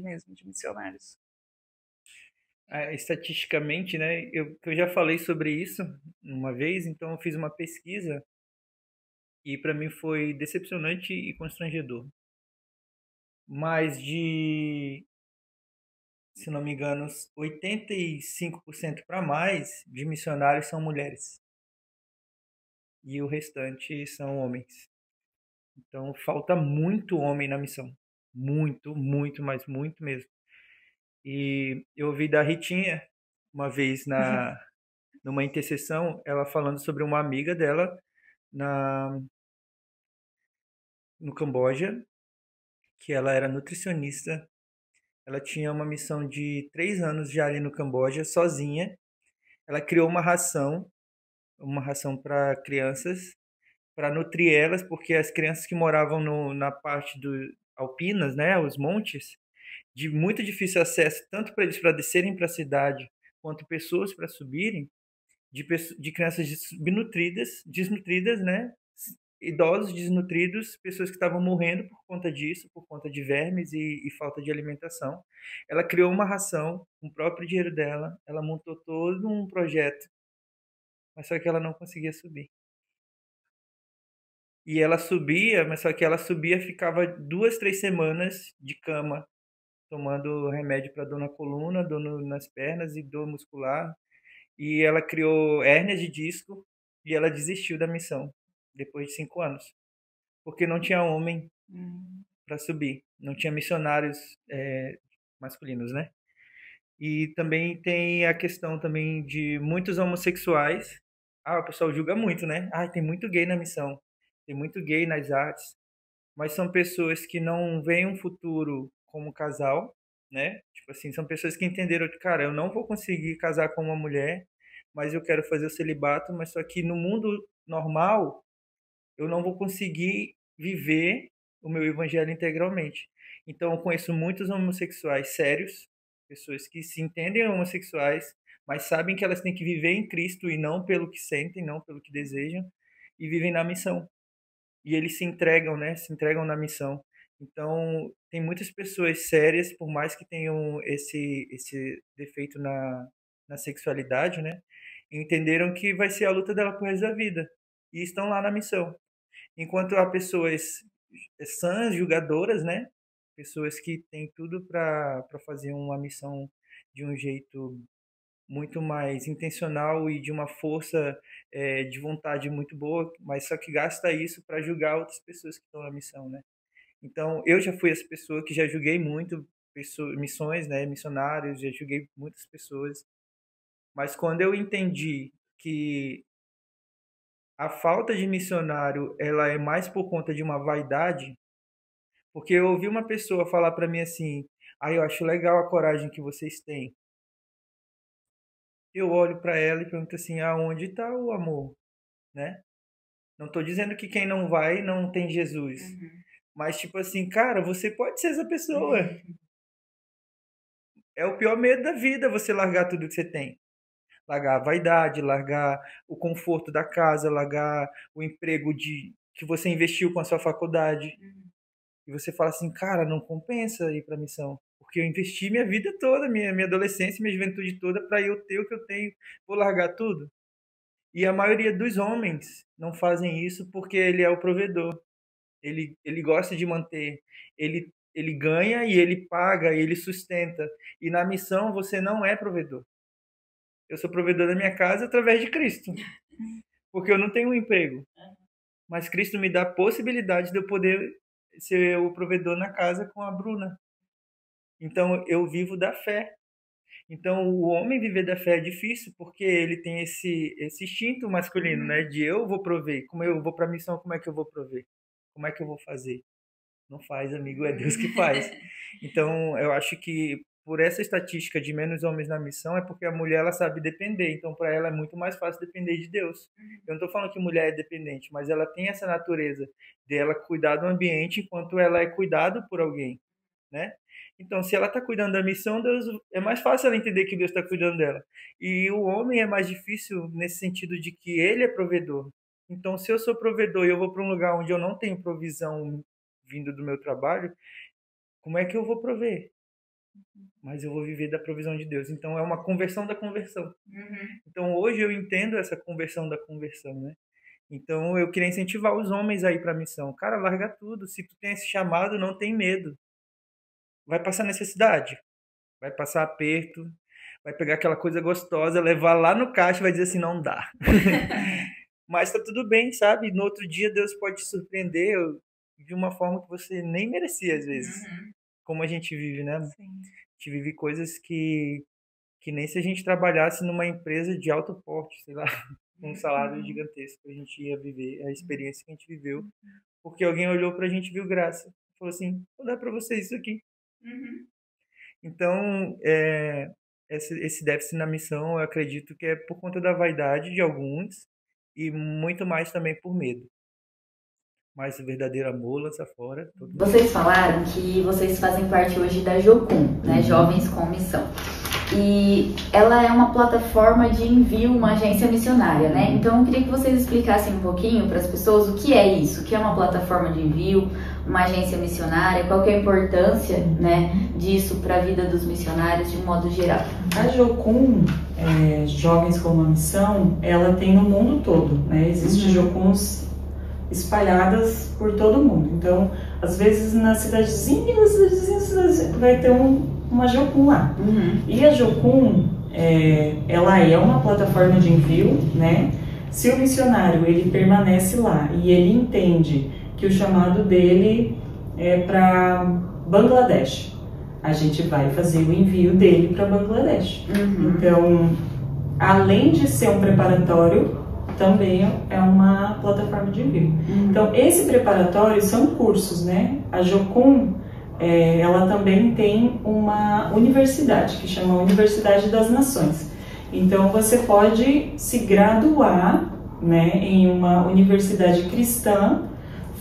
mesmo, de missionários. Estatisticamente, né, eu já falei sobre isso uma vez, então eu fiz uma pesquisa e para mim foi decepcionante e constrangedor. Mais de se não me engano, 85% para mais de missionários são mulheres. E o restante são homens. Então, falta muito homem na missão. Muito, muito, mas muito mesmo. E eu ouvi da Ritinha, uma vez numa intercessão, ela falando sobre uma amiga dela no Camboja, que ela era nutricionista. Ela tinha uma missão de 3 anos já ali no Camboja, sozinha. Ela criou uma ração para crianças, para nutrir elas, porque as crianças que moravam na parte do Alpinas, né, os montes, de muito difícil acesso, tanto para eles para descerem para a cidade, quanto pessoas para subirem, de crianças desnutridas, né, idosos desnutridos, pessoas que estavam morrendo por conta disso, por conta de vermes e falta de alimentação. Ela criou uma ração com o próprio dinheiro dela, ela montou todo um projeto, mas só que ela não conseguia subir. E ela subia, mas só que ela subia, ficava 2, 3 semanas de cama, tomando remédio para dor na coluna, dor nas pernas e dor muscular. E ela criou hérnia de disco e ela desistiu da missão depois de 5 anos, porque não tinha homem para subir, não tinha missionários masculinos, né? E também tem a questão também de muitos homossexuais. O pessoal julga muito, né? Tem muito gay na missão, tem muito gay nas artes, mas são pessoas que não veem um futuro como casal, né? Tipo assim, são pessoas que entenderam que, cara, eu não vou conseguir casar com uma mulher, mas eu quero fazer o celibato, mas só que no mundo normal eu não vou conseguir viver o meu evangelho integralmente. Então eu conheço muitos homossexuais sérios, pessoas que se entendem homossexuais, mas sabem que elas têm que viver em Cristo e não pelo que sentem, não pelo que desejam, e vivem na missão. E eles se entregam, né? Se entregam na missão. Então, tem muitas pessoas sérias, por mais que tenham esse defeito na sexualidade, né? Entenderam que vai ser a luta dela pro resto da vida. E estão lá na missão. Enquanto há pessoas sãs, julgadoras, né? Pessoas que têm tudo para fazer uma missão de um jeito muito mais intencional e de uma força de vontade muito boa, mas só que gasta isso para julgar outras pessoas que estão na missão, né? Então, eu já fui essa pessoa que já julguei muito missões, né? Missionários, já julguei muitas pessoas, mas quando eu entendi que a falta de missionário ela é mais por conta de uma vaidade, porque eu ouvi uma pessoa falar para mim assim: eu acho legal a coragem que vocês têm. Eu olho para ela e pergunto assim: aonde está o amor, né? Não estou dizendo que quem não vai não tem Jesus, mas tipo assim, cara, você pode ser essa pessoa. É o pior medo da vida, você largar tudo que você tem. Largar a vaidade, largar o conforto da casa, largar o emprego que você investiu com a sua faculdade. E você fala assim, cara, não compensa ir para a missão. Porque eu investi minha vida toda, minha adolescência, minha juventude toda para eu ter o que eu tenho. Vou largar tudo? E a maioria dos homens não fazem isso porque ele é o provedor. Ele gosta de manter. Ele ganha e ele paga, e ele sustenta. E na missão você não é provedor. Eu sou provedor da minha casa através de Cristo. Porque eu não tenho um emprego. Mas Cristo me dá a possibilidade de eu poder ser o provedor na casa com a Bruna. Então eu vivo da fé. Então o homem viver da fé é difícil porque ele tem esse instinto masculino, né? De eu vou prover. Como eu vou para a missão, como é que eu vou prover? Como é que eu vou fazer? Não faz, amigo, é Deus que faz. Então eu acho que por essa estatística de menos homens na missão é porque a mulher ela sabe depender. Então para ela é muito mais fácil depender de Deus. Eu não estou falando que mulher é dependente, mas ela tem essa natureza de ela cuidar do ambiente enquanto ela é cuidado por alguém, né? Então, se ela está cuidando da missão, Deus é mais fácil ela entender que Deus está cuidando dela. E o homem é mais difícil nesse sentido de que ele é provedor. Então, se eu sou provedor e eu vou para um lugar onde eu não tenho provisão vindo do meu trabalho, como é que eu vou prover? Mas eu vou viver da provisão de Deus. Então, é uma conversão da conversão. Então, hoje eu entendo essa conversão da conversão, né? Então, eu queria incentivar os homens a ir para a missão. Cara, larga tudo. Se tu tem esse chamado, não tem medo. Vai passar necessidade? vai passar aperto, vai pegar aquela coisa gostosa, levar lá no caixa e vai dizer assim, não dá. Mas tá tudo bem, sabe? No outro dia Deus pode te surpreender de uma forma que você nem merecia, às vezes. Como a gente vive, né? Sim. A gente vive coisas que nem se a gente trabalhasse numa empresa de alto porte, sei lá, com um salário gigantesco, a gente ia viver a experiência que a gente viveu. Porque alguém olhou pra gente e viu graça. Falou assim, vou dar pra vocês isso aqui. Então, esse déficit na missão, eu acredito que é por conta da vaidade de alguns e muito mais também por medo. Mas o verdadeiro amor lança fora. Vocês falaram que vocês fazem parte hoje da Jocum, né? Jovens com Missão. E ela é uma plataforma de envio, uma agência missionária, né? Então eu queria que vocês explicassem um pouquinho para as pessoas o que é isso, o que é uma plataforma de envio, uma agência missionária, qual que é a importância, né, disso para a vida dos missionários de um modo geral. A Jocum, Jovens com uma Missão, ela tem no mundo todo, né? Existem Jocuns espalhadas por todo o mundo. Então, às vezes na cidadezinha vai ter uma Jocum lá. E a Jocum, ela é uma plataforma de envio, né? Se o missionário ele permanece lá e ele entende que o chamado dele é para Bangladesh, a gente vai fazer o envio dele para Bangladesh. Então, além de ser um preparatório, também é uma plataforma de envio. Então, esse preparatório são cursos, né? A Jocum, ela também tem uma universidade, que chama Universidade das Nações. Então, você pode se graduar, né, em uma universidade cristã.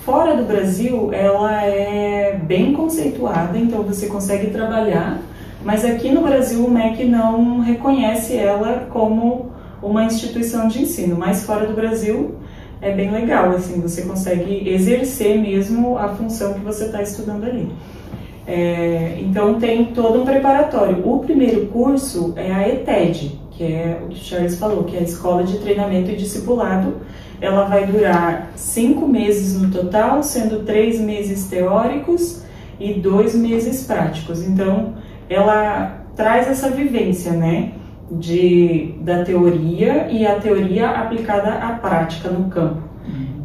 Fora do Brasil, ela é bem conceituada, então você consegue trabalhar, mas aqui no Brasil o MEC não reconhece ela como uma instituição de ensino, mas fora do Brasil é bem legal, assim, você consegue exercer mesmo a função que você está estudando ali. Então tem todo um preparatório. O primeiro curso é a ETED, que é o que o Charles falou, que é a Escola de Treinamento e Discipulado. Ela vai durar 5 meses no total, sendo 3 meses teóricos e 2 meses práticos. Então ela traz essa vivência, né, da teoria e a teoria aplicada à prática no campo.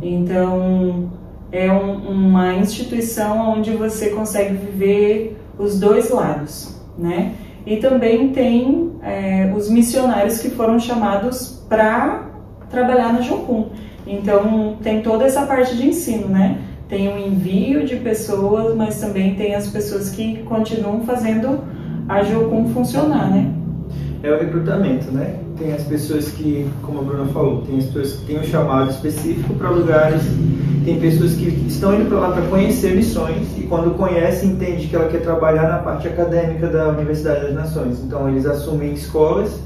Então é uma instituição onde você consegue viver os dois lados, né? E também tem os missionários que foram chamados para trabalhar na Jocum. Então tem toda essa parte de ensino, né? Tem o envio de pessoas, mas também tem as pessoas que continuam fazendo a Jocum funcionar, né? É o recrutamento, né? Tem as pessoas que, como a Bruna falou, tem as pessoas que têm um chamado específico para lugares, tem pessoas que estão indo para lá para conhecer missões e quando conhece, entende que ela quer trabalhar na parte acadêmica da Universidade das Nações. Então eles assumem escolas,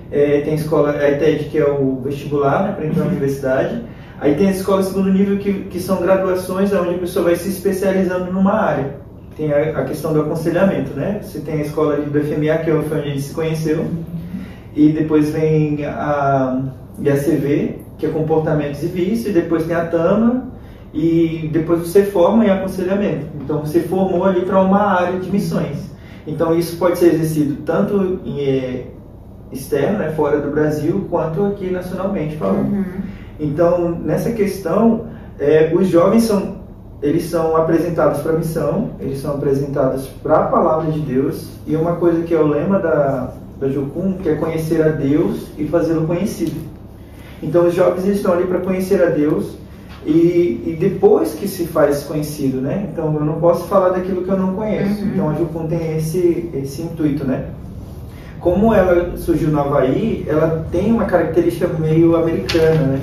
tem a escola, a ETED, que é o vestibular, né, para entrar na universidade. Aí tem as escolas de segundo nível que são graduações, onde a pessoa vai se especializando numa área. Tem a questão do aconselhamento, né? Você tem a escola do FMA, que foi onde a gente se conheceu, e depois vem a IACV, que é comportamentos e vício, e depois tem a TAMA, e depois você forma em aconselhamento. Então você formou ali para uma área de missões. Então isso pode ser exercido tanto externo, né, fora do Brasil, quanto aqui nacionalmente falando. Então nessa questão, os jovens eles são apresentados para a missão, eles são apresentados para a palavra de Deus, e uma coisa que é o lema da Jocum, que é conhecer a Deus e fazê-lo conhecido. Então os jovens estão ali para conhecer a Deus, e depois que se faz conhecido, né? Então eu não posso falar daquilo que eu não conheço. Então a Jocum tem esse intuito, né? Como ela surgiu no Havaí, ela tem uma característica meio americana, né?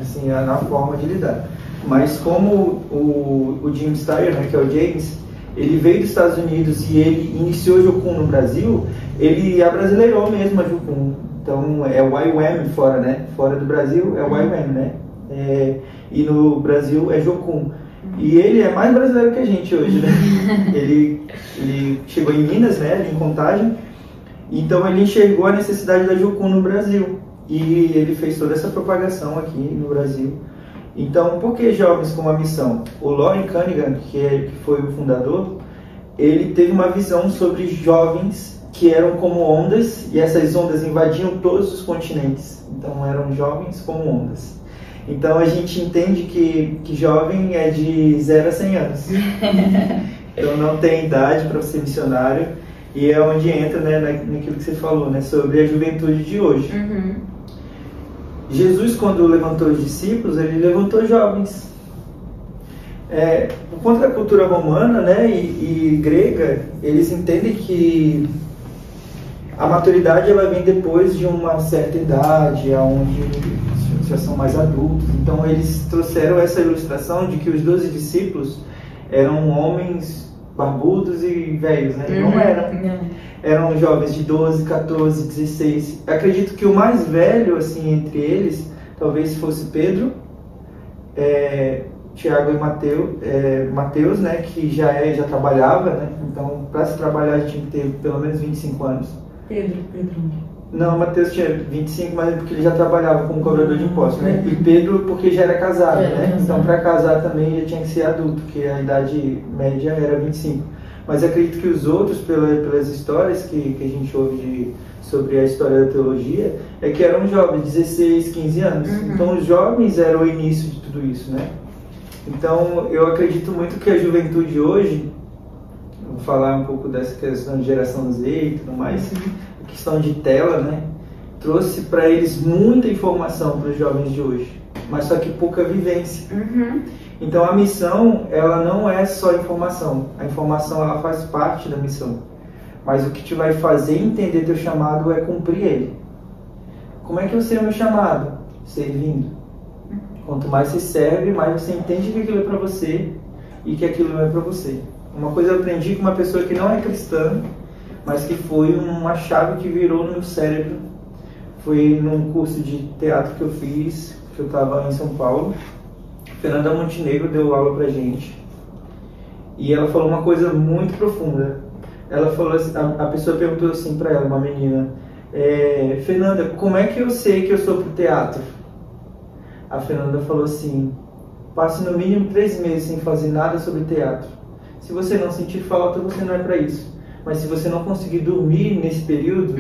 Assim, na forma de lidar. Mas como o Jim Steyer, né, que é o James, ele veio dos Estados Unidos e ele iniciou a Jocum no Brasil, ele abrasileirou mesmo a Jocum. Então é o YWAM fora, né? Fora do Brasil é o YWAM, né? E no Brasil é Jocum. E ele é mais brasileiro que a gente hoje, né? Ele chegou em Minas, né, ali em Contagem, então ele enxergou a necessidade da Jocum no Brasil. E ele fez toda essa propagação aqui no Brasil. Então, por que Jovens com uma Missão? O Loren Cunningham, que foi o fundador, ele teve uma visão sobre jovens que eram como ondas, e essas ondas invadiam todos os continentes. Então eram jovens como ondas. Então a gente entende que jovem é de 0 a 100 anos. Então não tem idade para ser missionário. E é onde entra, né, naquilo que você falou, né, sobre a juventude de hoje. Jesus, quando levantou os discípulos, ele levantou jovens. Por conta da cultura romana, né, e grega, eles entendem que a maturidade ela vem depois de uma certa idade, onde já são mais adultos. Então eles trouxeram essa ilustração de que os 12 discípulos eram homens barbudos e velhos, né? Não eram. Eram jovens de 12, 14, 16. Acredito que o mais velho, assim, entre eles, talvez fosse Pedro, Tiago e Mateus, né? Que já trabalhava, né? Então, para se trabalhar, tinha que ter pelo menos 25 anos. Pedro. Não, Mateus tinha 25, mas porque ele já trabalhava como cobrador de impostos, né? E Pedro porque já era casado, né? Então, para casar também já tinha que ser adulto, porque a idade média era 25. Mas acredito que os outros, pelas histórias que a gente ouve sobre a história da teologia, é que eram jovens, 16, 15 anos. Então, os jovens eram o início de tudo isso, né? Então, eu acredito muito que a juventude hoje, vou falar um pouco dessa questão de geração Z e tudo mais, a questão de tela, né? Trouxe para eles muita informação para os jovens de hoje, mas só que pouca vivência. Então a missão, ela não é só informação. A informação, ela faz parte da missão. Mas o que te vai fazer entender teu chamado é cumprir ele. Como é que eu sei o meu chamado? Servindo. Quanto mais você serve, mais você entende que aquilo é para você e que aquilo não é para você. Uma coisa eu aprendi com uma pessoa que não é cristã, mas que foi uma chave que virou no meu cérebro. Foi num curso de teatro que eu fiz, que eu estava em São Paulo. Fernanda Montenegro deu aula pra gente. E ela falou uma coisa muito profunda. Ela falou assim, a pessoa perguntou assim pra ela, uma menina, Fernanda, como é que eu sei que eu sou pro teatro? A Fernanda falou assim, passe no mínimo 3 meses sem fazer nada sobre teatro. Se você não sentir falta, você não é pra isso. Mas se você não conseguir dormir nesse período,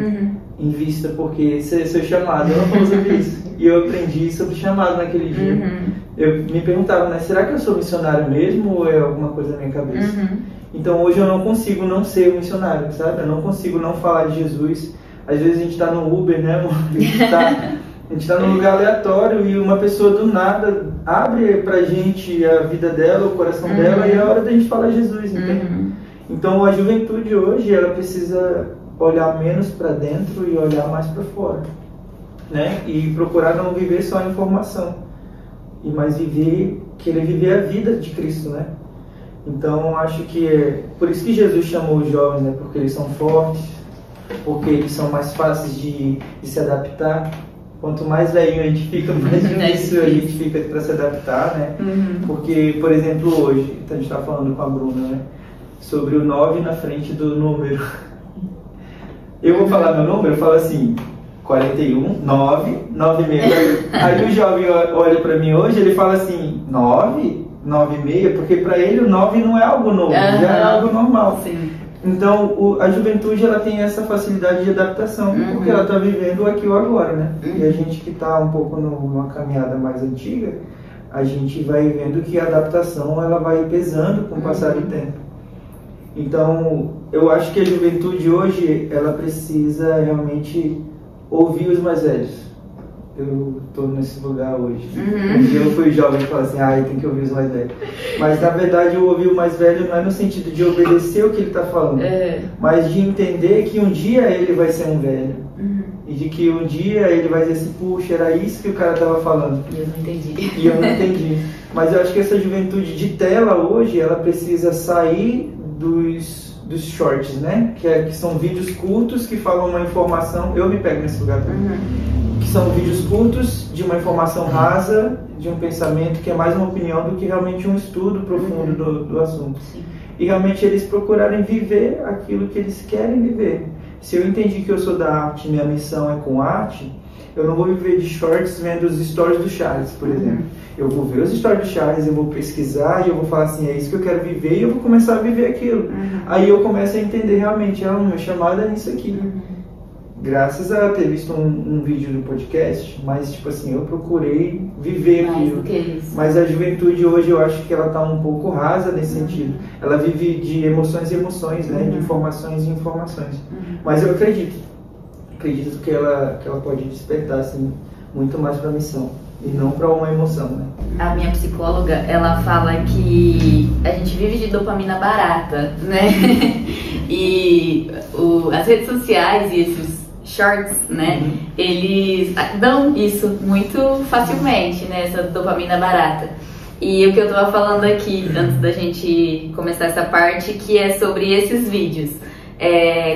invista, porque esse é seu chamado. Ela falou sobre isso. E eu aprendi sobre chamado naquele dia. Eu me perguntava, né, será que eu sou missionário mesmo ou é alguma coisa na minha cabeça? Então hoje eu não consigo não ser um missionário, sabe? Eu não consigo não falar de Jesus. Às vezes a gente está no Uber, né? A gente está num lugar aleatório e uma pessoa do nada abre pra gente a vida dela, o coração dela, e é a hora da gente falar de Jesus, entende? Então a juventude hoje, ela precisa olhar menos para dentro e olhar mais para fora, né? E procurar não viver só a informação, e mais querer viver a vida de Cristo, né? Então acho que é por isso que Jesus chamou os jovens, né? Porque eles são fortes, porque eles são mais fáceis de se adaptar. Quanto mais velhinho a gente fica, mais difícil a gente fica para se adaptar, né? Porque, por exemplo, hoje, então a gente está falando com a Bruna, né? Sobre o 9 na frente do número. Eu vou falar meu número, eu falo assim, 41, 9, 96. Aí o jovem olha para mim hoje, ele fala assim, 9, 9,6, porque para ele o 9 não é algo novo, já é algo normal. Sim. Então a juventude, ela tem essa facilidade de adaptação, porque ela está vivendo aqui ou agora, né? E a gente que está um pouco numa caminhada mais antiga, a gente vai vendo que a adaptação ela vai pesando com o passar do tempo. Então, eu acho que a juventude hoje, ela precisa realmente ouvir os mais velhos. Eu estou nesse lugar hoje. Um dia eu fui jovem e falei assim, tem que ouvir os mais velhos. Mas, na verdade, eu ouvir o mais velho não é no sentido de obedecer o que ele está falando, mas de entender que um dia ele vai ser um velho. E de que um dia ele vai dizer assim, puxa, era isso que o cara estava falando. E eu não entendi. E eu não entendi. Mas eu acho que essa juventude de tela hoje, ela precisa sair dos shorts, né? Que são vídeos curtos que falam uma informação. Eu me pego nesse lugar também. Que são vídeos curtos de uma informação rasa, de um pensamento que é mais uma opinião do que realmente um estudo profundo do assunto. Sim. E realmente eles procurarem viver aquilo que eles querem viver. se eu entendi que eu sou da arte, minha missão é com arte, eu não vou viver de shorts vendo os stories do Charles, por exemplo. Eu vou ver os stories do Charles, eu vou pesquisar e eu vou falar assim, é isso que eu quero viver, e eu vou começar a viver aquilo. Aí eu começo a entender realmente, o meu chamado é nisso aqui. Graças a ter visto um vídeo do podcast, mas tipo assim, eu procurei viver aquilo. Mas a juventude hoje eu acho que ela está um pouco rasa nesse sentido. Ela vive de emoções em emoções, né? De informações em informações. Mas eu acredito que ela pode despertar assim, muito mais para a missão e não para uma emoção, né? A minha psicóloga, ela fala que a gente vive de dopamina barata, né? E as redes sociais e esses shorts, né? Eles dão isso muito facilmente, né? Essa dopamina barata. E o que eu tava falando aqui, antes da gente começar essa parte, que é sobre esses vídeos.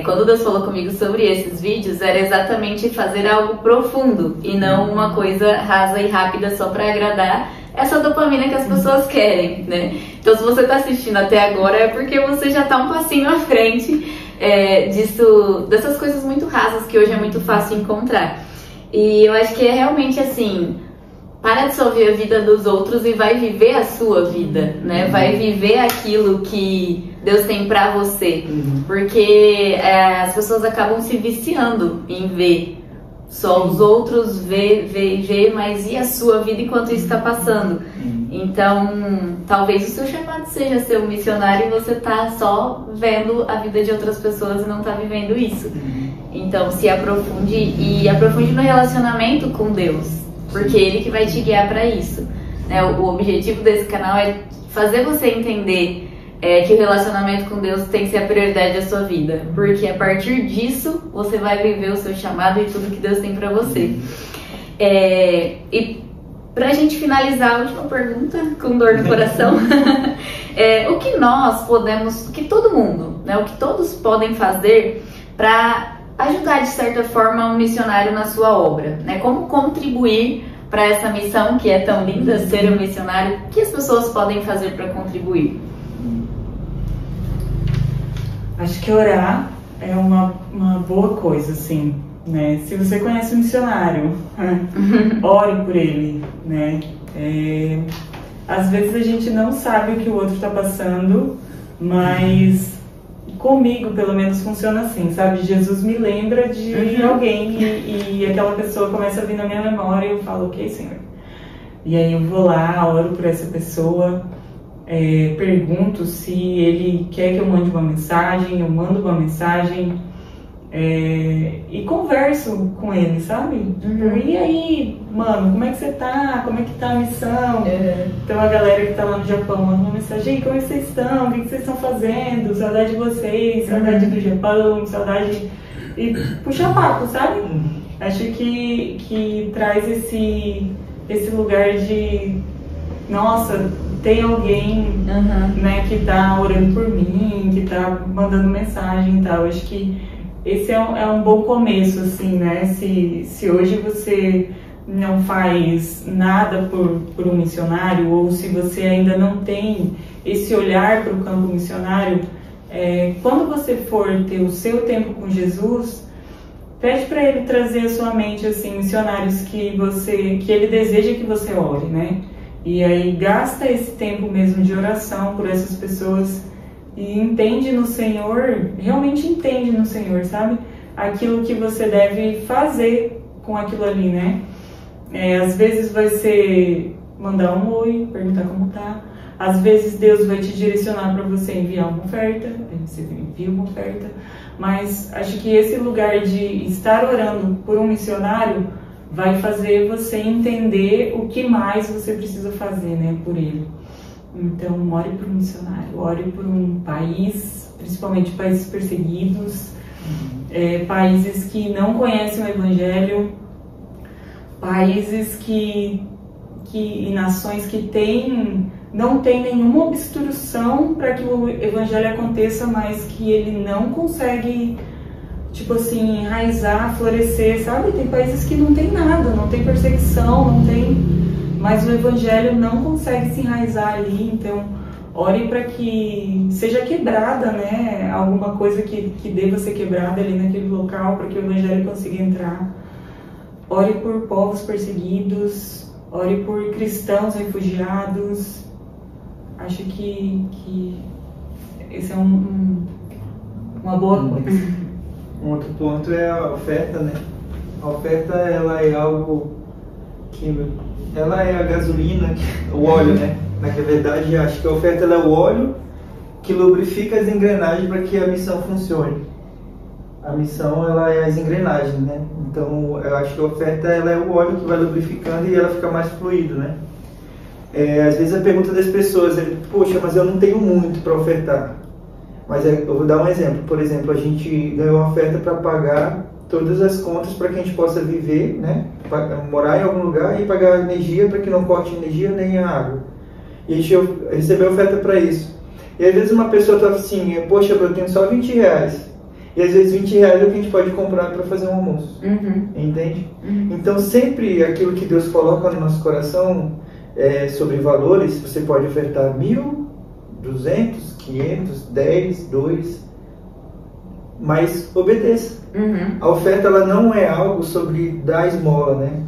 Quando Deus falou comigo sobre esses vídeos, era exatamente fazer algo profundo e não uma coisa rasa e rápida só para agradar essa dopamina que as pessoas querem, né? Então, se você está assistindo até agora, é porque você já está um passinho à frente dessas coisas muito rasas que hoje é muito fácil encontrar. E eu acho que é realmente assim, para de só ver a vida dos outros e vai viver a sua vida, né? Vai viver aquilo que Deus tem pra você. Porque as pessoas acabam se viciando em ver só os outros, ver, mas e a sua vida enquanto isso está passando? Então, talvez o seu chamado seja ser um missionário e você tá só vendo a vida de outras pessoas e não tá vivendo isso. Então, se aprofunde e aprofunde no relacionamento com Deus, porque Ele que vai te guiar para isso, né? O objetivo desse canal é fazer você entender que o relacionamento com Deus tem que ser a prioridade da sua vida, porque a partir disso você vai viver o seu chamado e tudo que Deus tem para você. E pra gente finalizar, a última pergunta, com dor no coração, o que nós podemos, o que todo mundo, né, o que todos podem fazer para ajudar de certa forma um missionário na sua obra, né? Como contribuir para essa missão que é tão linda, ser um missionário? O que as pessoas podem fazer para contribuir? Acho que orar é uma boa coisa, assim, né? Se você conhece um missionário, ore por ele, né? Às vezes a gente não sabe o que o outro está passando, mas comigo, pelo menos, funciona assim, sabe? Jesus me lembra de alguém e aquela pessoa começa a vir na minha memória e eu falo, ok, Senhor. E aí eu vou lá, oro por essa pessoa, pergunto se ele quer que eu mande uma mensagem, eu mando uma mensagem e converso com ele, sabe? E aí, mano, como é que você tá? Como é que tá a missão? Então a galera que tá lá no Japão manda uma mensagem, como é que vocês estão? O que vocês estão fazendo? Saudade de vocês, saudade do Japão, saudade... E puxa papo, sabe? Acho que traz esse lugar de... Nossa, tem alguém né, que tá orando por mim, que tá mandando mensagem e tal. Acho que esse é um bom começo, assim, né? Se hoje você não faz nada por um missionário, ou se você ainda não tem esse olhar para o campo missionário, quando você for ter o seu tempo com Jesus, pede para ele trazer à sua mente, assim, missionários que ele deseja que você ore, né? E aí gasta esse tempo mesmo de oração por essas pessoas e entende no Senhor, realmente entende no Senhor, sabe? Aquilo que você deve fazer com aquilo ali, né? Às vezes vai ser mandar um oi, perguntar como tá. Às vezes Deus vai te direcionar para você enviar uma oferta, aí você envia uma oferta. Mas acho que esse lugar de estar orando por um missionário vai fazer você entender o que mais você precisa fazer, né, por ele. Então, ore por um missionário, ore por um país, principalmente países perseguidos, países que não conhecem o Evangelho, países e nações que não tem nenhuma obstrução para que o Evangelho aconteça, mas que ele não consegue, tipo assim, enraizar, florescer, sabe? Tem países que não tem nada, não tem perseguição, mas o Evangelho não consegue se enraizar ali. Então, Ore para que seja quebrada, né? Alguma coisa que deva ser quebrada ali naquele local para que o evangelho consiga entrar. Ore por povos perseguidos, ore por cristãos refugiados. Acho que esse é uma boa coisa. Um outro ponto é a oferta, né? A oferta, ela é algo que... Ela é a gasolina, o óleo, né? Na verdade, acho que a oferta ela é o óleo que lubrifica as engrenagens para que a missão funcione. A missão, ela é as engrenagens, né? Então, eu acho que a oferta, ela é o óleo que vai lubrificando e ela fica mais fluido, né? Às vezes a pergunta das pessoas é, poxa, mas eu não tenho muito para ofertar. Mas eu vou dar um exemplo. Por exemplo, a gente ganhou uma oferta para pagar todas as contas para que a gente possa viver, né? Morar em algum lugar e pagar energia para que não corte energia nem a água. E a gente recebeu oferta para isso. E às vezes uma pessoa está assim, poxa, eu tenho só 20 reais. E às vezes 20 reais é o que a gente pode comprar para fazer um almoço. Entende? Então sempre aquilo que Deus coloca no nosso coração sobre valores, você pode ofertar 1.000, 200, 500, 10, 2, mas obedeça. A oferta, ela não é algo sobre dar esmola, né?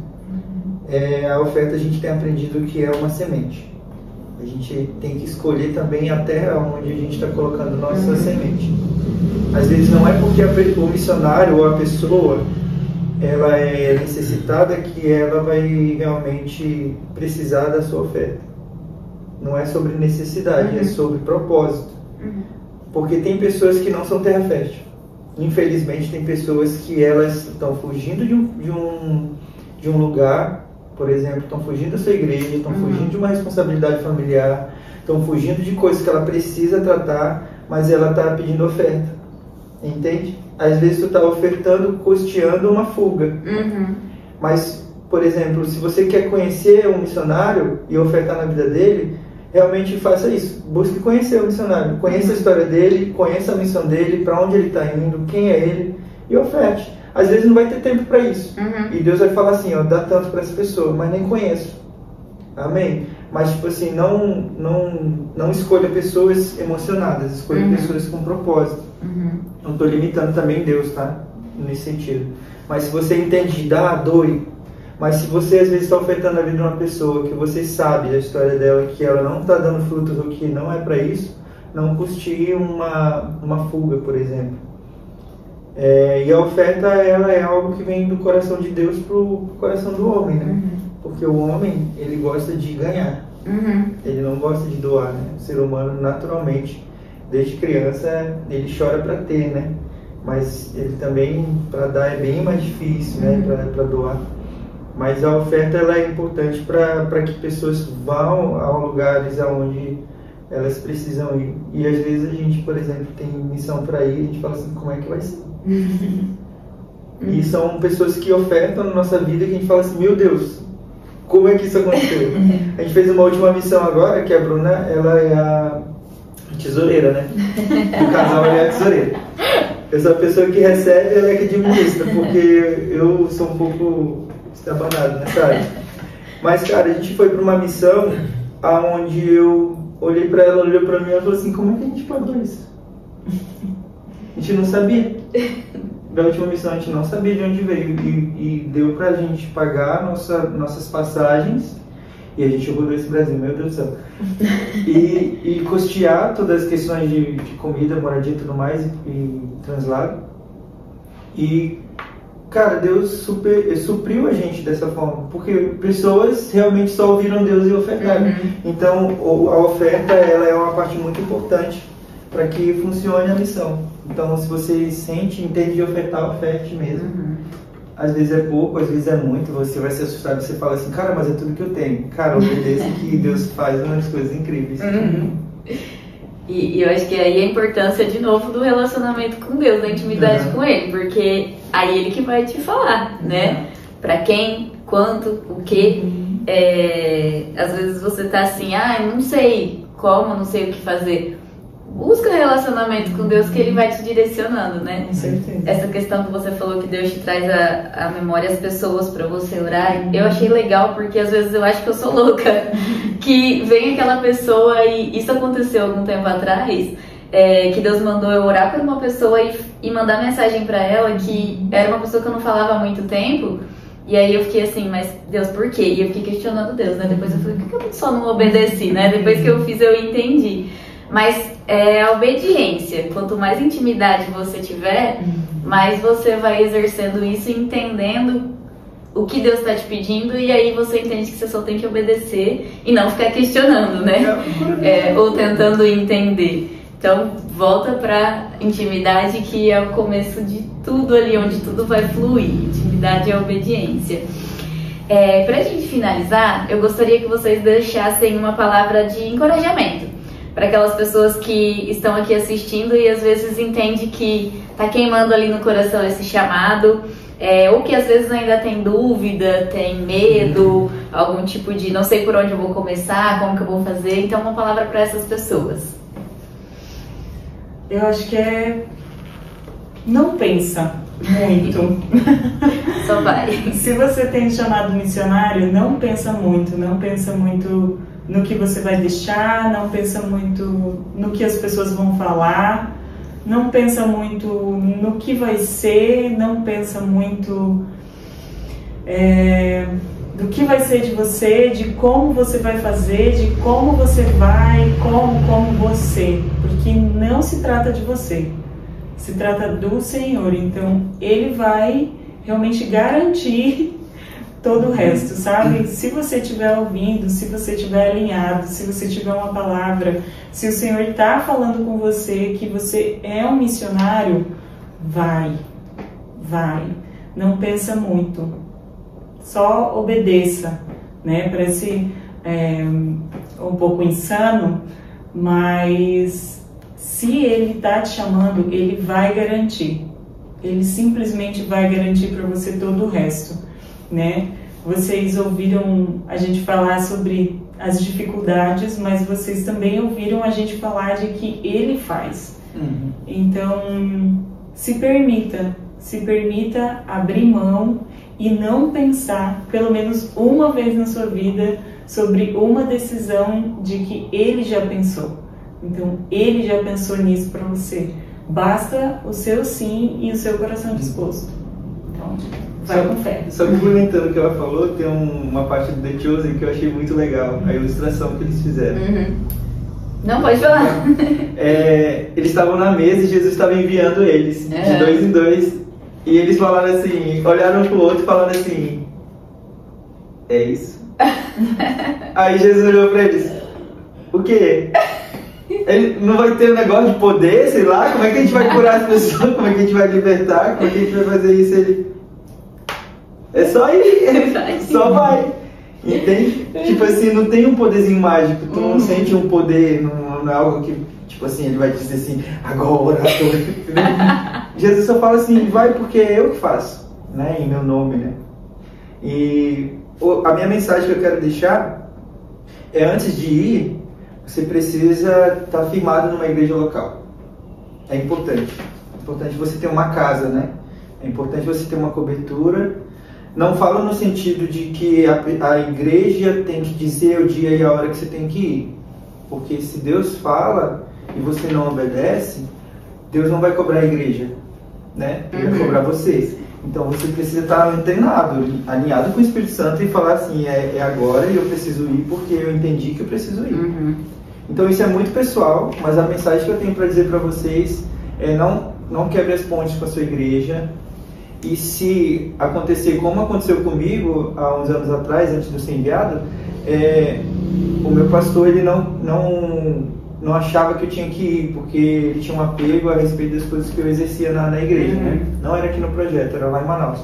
A oferta a gente tem aprendido que é uma semente. A gente tem que escolher também a terra onde a gente está colocando nossa semente. Às vezes não é porque o missionário ou a pessoa ela é necessitada que ela vai realmente precisar da sua oferta. Não é sobre necessidade, é sobre propósito. Porque tem pessoas que não são terra fértil. Infelizmente tem pessoas que elas estão fugindo de um lugar, por exemplo, estão fugindo da sua igreja, estão fugindo de uma responsabilidade familiar, estão fugindo de coisas que ela precisa tratar, mas ela está pedindo oferta. Entende? Às vezes tu está ofertando, custeando uma fuga. Mas, por exemplo, se você quer conhecer um missionário e ofertar na vida dele, realmente faça isso. Busque conhecer o missionário. Conheça a história dele, conheça a missão dele, para onde ele está indo, quem é ele, e oferte. Às vezes não vai ter tempo para isso. E Deus vai falar assim, ó, dá tanto para essa pessoa, mas nem conheço. Amém? Mas, tipo assim, não escolha pessoas emocionadas, escolha pessoas com propósito. Não estou limitando também Deus, tá? Nesse sentido. Mas se você entende, dá, doe. Mas se você às vezes está ofertando a vida de uma pessoa que você sabe da história dela, que ela não está dando frutos ou que não é para isso, não custe uma fuga, por exemplo. E a oferta, ela é algo que vem do coração de Deus para o coração do homem, né? Porque o homem, ele gosta de ganhar. Ele não gosta de doar, né? O ser humano, naturalmente, desde criança, ele chora para ter, né? Mas ele também, para dar, é bem mais difícil, né? Para doar. Mas a oferta, ela é importante para que pessoas vão a lugares aonde elas precisam ir. E às vezes a gente, por exemplo, tem missão para ir, a gente fala assim, como é que vai ser? E são pessoas que ofertam na nossa vida que a gente fala assim, meu Deus, como é que isso aconteceu? A gente fez uma última missão agora, que a Bruna, ela é a tesoureira, né? O casal é a tesoureira. Eu sou a pessoa que recebe, ela é que administra, porque eu sou um pouco estabanado nessa área. Mas, cara, a gente foi para uma missão onde eu olhei para ela, olhou para mim e falou assim, como é que a gente pagou isso? A gente não sabia. Da última missão a gente não sabia de onde veio e deu pra gente pagar nossas passagens e a gente rodou esse Brasil, meu Deus do céu. E custear todas as questões de comida, moradia e tudo mais e translado. E, cara, Deus supriu a gente dessa forma, porque pessoas realmente só ouviram Deus e ofertaram. Então, a oferta, ela é uma parte muito importante para que funcione a missão. Então, se você sente, entende de ofertar, oferte mesmo. Às vezes é pouco, às vezes é muito, você vai se assustar, você fala assim, cara, mas é tudo que eu tenho. Cara, obedeça que Deus faz umas coisas incríveis. E eu acho que aí a importância, de novo, do relacionamento com Deus, da intimidade com Ele, porque aí Ele que vai te falar, né? Pra quem, quanto, o que. Às vezes você tá assim, não sei como, não sei o que fazer. busca relacionamento com Deus, que Ele vai te direcionando, né? Com certeza. Essa questão que você falou que Deus te traz a memória as pessoas para você orar, eu achei legal, porque às vezes eu acho que eu sou louca, que vem aquela pessoa, e isso aconteceu algum tempo atrás, que Deus mandou eu orar por uma pessoa e mandar mensagem para ela, que era uma pessoa que eu não falava há muito tempo. E aí eu fiquei assim, mas Deus, por quê? E eu fiquei questionando Deus, né? Depois eu falei, por que eu só não obedeci, né? Depois que eu fiz, eu entendi. Mas a obediência, quanto mais intimidade você tiver, mais você vai exercendo isso e entendendo o que Deus está te pedindo, e aí você entende que você só tem que obedecer e não ficar questionando, né? Ou tentando entender. Então, volta para intimidade, que é o começo de tudo ali, onde tudo vai fluir. Intimidade é obediência. Para a gente finalizar, eu gostaria que vocês deixassem uma palavra de encorajamento para aquelas pessoas que estão aqui assistindo e às vezes entendem que está queimando ali no coração esse chamado, ou que às vezes ainda tem dúvida, tem medo, algum tipo de não sei por onde eu vou começar, como que eu vou fazer. Então, uma palavra para essas pessoas. Eu acho que não pensa muito. Só vai. Se você tem chamado missionário, não pensa muito no que você vai deixar, não pensa muito no que as pessoas vão falar, não pensa muito no que vai ser, não pensa muito do que vai ser de você, de como você vai fazer, de como você vai, como você, porque não se trata de você, se trata do Senhor. Então Ele vai realmente garantir todo o resto, sabe? Se você estiver ouvindo, se você estiver alinhado, se você tiver uma palavra, se o Senhor está falando com você que você é um missionário, vai, não pensa muito. Só obedeça, né? Parece um pouco insano, mas se Ele está te chamando, Ele vai garantir. Ele simplesmente vai garantir para você todo o resto, né? Vocês ouviram a gente falar sobre as dificuldades, mas vocês também ouviram a gente falar de que Ele faz. Então, se permita abrir mão e não pensar, pelo menos uma vez na sua vida, sobre uma decisão de que Ele já pensou. Então, Ele já pensou nisso para você. Basta o seu sim e o seu coração disposto. Então, vai com fé. Só complementando o que ela falou, tem uma parte do The Chosen que eu achei muito legal, a ilustração que eles fizeram. Não, pode falar. Eles estavam na mesa e Jesus estava enviando eles, de dois em dois. E eles falaram assim, olharam um pro outro e falaram assim, é isso? Aí Jesus olhou pra eles, o quê? Ele não vai ter um negócio de poder, sei lá, como é que a gente vai curar as pessoas, como é que a gente vai libertar, como é que a gente vai fazer isso? Ele, é só ir, só vai, entende? Tipo assim, não tem um poderzinho mágico, tu não sente um poder, não é algo que, tipo assim, ele vai dizer assim, agora, Jesus só fala assim, vai porque é eu que faço, né, em meu nome, né? E a minha mensagem que eu quero deixar é, antes de ir, você precisa estar firmado numa igreja local. É importante. É importante você ter uma casa, né? É importante você ter uma cobertura. Não falo no sentido de que a igreja tem que dizer o dia e a hora que você tem que ir. Porque se Deus fala e você não obedece, Deus não vai cobrar a igreja, né? Ele vai cobrar vocês. Então você precisa estar antenado, alinhado com o Espírito Santo e falar assim, é agora e eu preciso ir porque eu entendi que eu preciso ir. Então isso é muito pessoal, mas a mensagem que eu tenho para dizer para vocês é não quebre as pontes com a sua igreja. E se acontecer como aconteceu comigo há uns anos atrás, antes de eu ser enviado, o meu pastor ele não achava que eu tinha que ir, porque ele tinha um apego a respeito das coisas que eu exercia na igreja, né? Não era aqui no projeto, era lá em Manaus.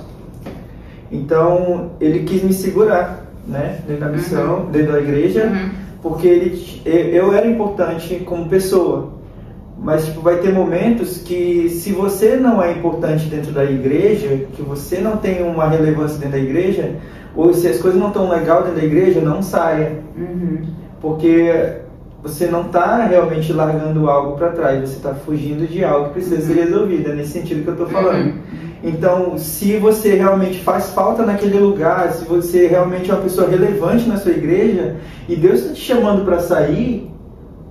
Então ele quis me segurar, né? Dentro da missão, dentro da igreja, porque eu era importante como pessoa. Mas tipo, vai ter momentos que se você não é importante dentro da igreja, que você não tem uma relevância dentro da igreja, ou se as coisas não estão legais dentro da igreja, não saia. Porque você não está realmente largando algo para trás, você está fugindo de algo que precisa ser resolvido. É nesse sentido que eu estou falando. Então, se você realmente faz falta naquele lugar, se você realmente é uma pessoa relevante na sua igreja e Deus está te chamando para sair,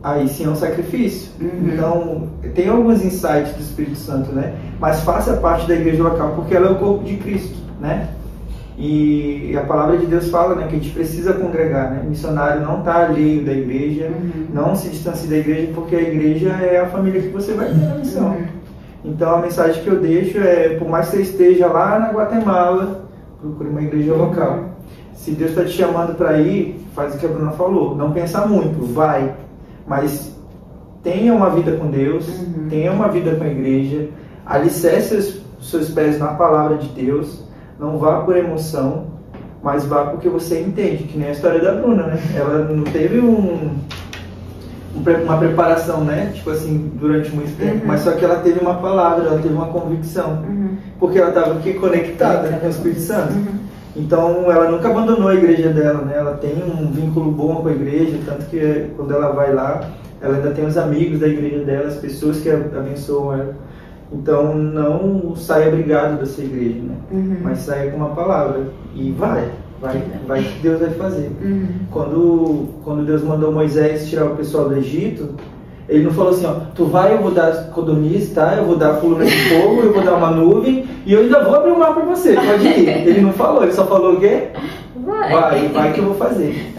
aí sim é um sacrifício. Então, tem alguns insights do Espírito Santo, né? Mas faça parte da igreja local, porque ela é o corpo de Cristo, né? E a palavra de Deus fala, né, que a gente precisa congregar, né? O missionário não está alheio da igreja, não se distancie da igreja, porque a igreja é a família que você vai ter na missão. Então a mensagem que eu deixo é, por mais que você esteja lá na Guatemala, procure uma igreja local. Se Deus está te chamando para ir, faz o que a Bruna falou, não pensa muito, vai, mas tenha uma vida com Deus, tenha uma vida com a igreja, alicerce seus pés na palavra de Deus, não vá por emoção, mas vá porque você entende, que nem a história da Bruna, né? Ela não teve uma preparação, né? Tipo assim, durante muito tempo, mas só que ela teve uma palavra, ela teve uma convicção, porque ela estava aqui conectada com o Espírito Santo. Então ela nunca abandonou a igreja dela, né? Ela tem um vínculo bom com a igreja, tanto que quando ela vai lá, ela ainda tem os amigos da igreja dela, as pessoas que abençoam ela. Então não saia brigado da sua igreja, né? Mas saia com uma palavra e vai que Deus vai fazer. Quando Deus mandou Moisés tirar o pessoal do Egito, ele não falou assim, ó, tu vai, eu vou dar codorniz, tá? Eu vou dar coluna de fogo, eu vou dar uma nuvem e eu ainda vou abrir o mar pra você, pode ir. Ele não falou, ele só falou o quê? Vai que eu vou fazer.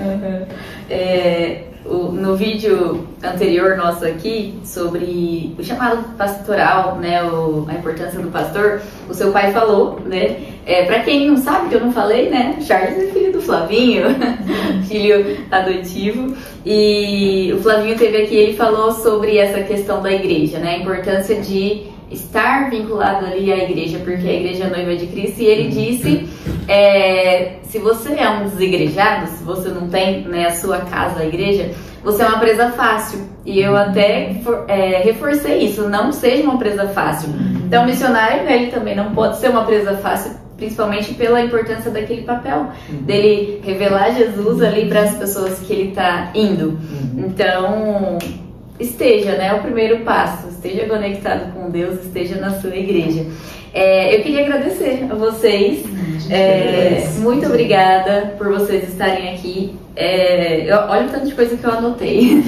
No vídeo anterior nosso aqui, sobre o chamado pastoral, né, a importância do pastor, o seu pai falou, né, pra quem não sabe, que eu não falei, né, Charles é filho do Flavinho, filho adotivo, e o Flavinho teve aqui, ele falou sobre essa questão da igreja, né, a importância de estar vinculado ali à igreja, porque a igreja é noiva de Cristo, e ele disse, se você é um desigrejado, se você não tem, né, a sua casa, a igreja, você é uma presa fácil, e eu até reforcei isso, não seja uma presa fácil. Então o missionário, né, ele também não pode ser uma presa fácil, principalmente pela importância daquele papel, dele revelar Jesus ali para as pessoas que ele está indo. Então esteja, né, é o primeiro passo, esteja conectado com Deus, esteja na sua igreja. Eu queria agradecer a vocês, muito obrigada por vocês estarem aqui. Olha o tanto de coisa que eu anotei,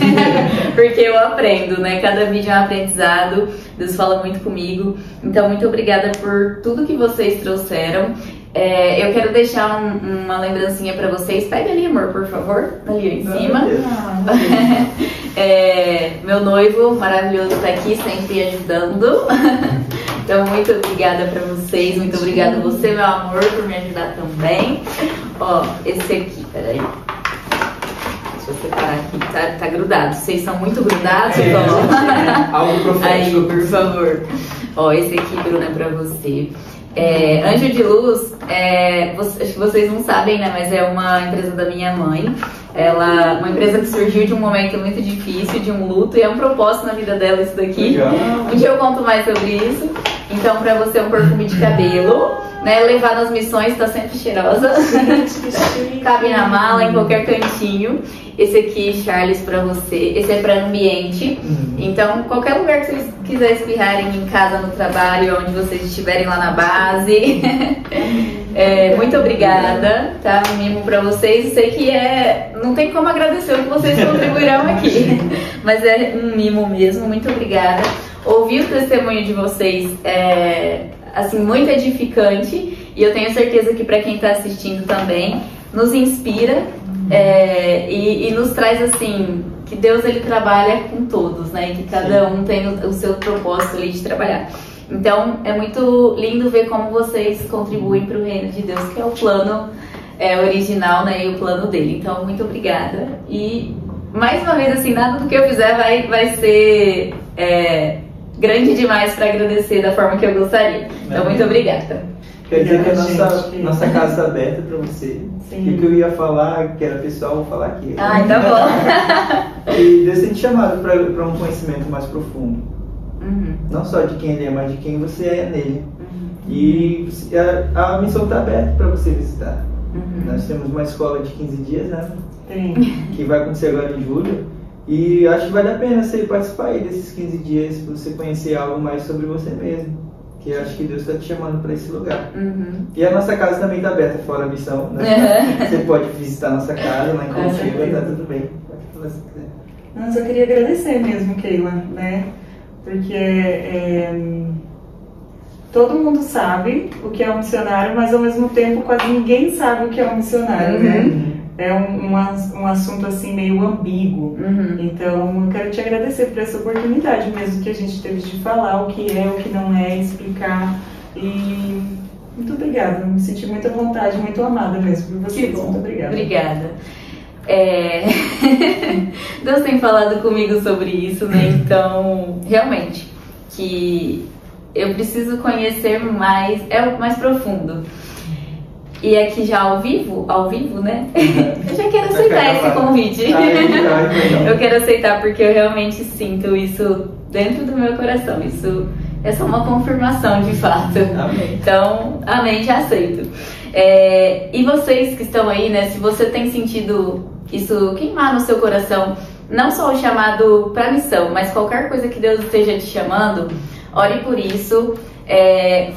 porque eu aprendo, né, cada vídeo é um aprendizado, Deus fala muito comigo, então muito obrigada por tudo que vocês trouxeram. Eu quero deixar uma lembrancinha pra vocês. Pega ali, amor, por favor, ali em cima. Meu noivo maravilhoso tá aqui, sempre ajudando. Então, muito obrigada pra vocês. Muito obrigada a você, meu amor, por me ajudar também. Ó, esse aqui, peraí. Deixa eu separar aqui, tá grudado. Vocês são muito grudados, algo profético. Aí, por favor. Ó, esse aqui, Bruna, é pra você. Anjo de Luz, acho que vocês não sabem, né, mas é uma empresa da minha mãe. Uma empresa que surgiu de um momento muito difícil, de um luto, e é um propósito na vida dela isso daqui. Um dia eu conto mais sobre isso. Então, pra você, um perfume de cabelo, né, levar nas missões, tá sempre cheirosa. Cabe na mala, em qualquer cantinho. Esse aqui, Charles, pra você. Esse é pra ambiente. Então, qualquer lugar que vocês quiserem espirrarem, em casa, no trabalho, onde vocês estiverem lá na base. Muito obrigada, tá? Um mimo pra vocês. Sei que não tem como agradecer o que vocês contribuirão aqui, mas é um mimo mesmo. Muito obrigada. Ouvir o testemunho de vocês assim, muito edificante, e eu tenho certeza que para quem está assistindo também, nos inspira e nos traz, assim, que Deus, ele trabalha com todos, né? E que cada um tem o seu propósito ali de trabalhar. Então, é muito lindo ver como vocês contribuem para o reino de Deus, que é o plano original, né? E o plano dele. Então, muito obrigada. E, mais uma vez, assim, nada do que eu fizer vai ser grande demais para agradecer da forma que eu gostaria. Então, muito obrigada. Quer dizer que a nossa casa está aberta para você. Sim. O que eu ia falar, que era pessoal, vou falar aqui. Ah, então bom. E Deus tem te chamado para um conhecimento mais profundo. Não só de quem ele é, mas de quem você é nele. E a missão está aberta para você visitar. Nós temos uma escola de 15 dias, né? Que vai acontecer agora em julho. E acho que vale a pena você participar aí desses 15 dias, para você conhecer algo mais sobre você mesmo. Que eu acho que Deus está te chamando para esse lugar. E a nossa casa também está aberta, fora a missão, né? Você pode visitar a nossa casa lá em Curitiba, tá tudo bem. Pode fazer se quiser. Mas eu queria agradecer mesmo, Keila, né? Porque todo mundo sabe o que é um missionário, mas ao mesmo tempo quase ninguém sabe o que é um missionário, né? É um assunto assim meio ambíguo. Então eu quero te agradecer por essa oportunidade mesmo que a gente teve de falar o que é, o que não é, explicar. E muito obrigada, me senti muito à vontade, muito amada mesmo por vocês. Muito obrigada. Obrigada. Deus tem falado comigo sobre isso, né? Então, realmente, que eu preciso conhecer mais, o mais profundo. E aqui já ao vivo, né? Eu já quero aceitar esse convite. Eu quero aceitar porque eu realmente sinto isso dentro do meu coração. Isso é só uma confirmação de fato. Amém. Então, amém, já aceito. E vocês que estão aí, né? Se você tem sentido isso queimar no seu coração, não só o chamado para missão, mas qualquer coisa que Deus esteja te chamando, ore por isso,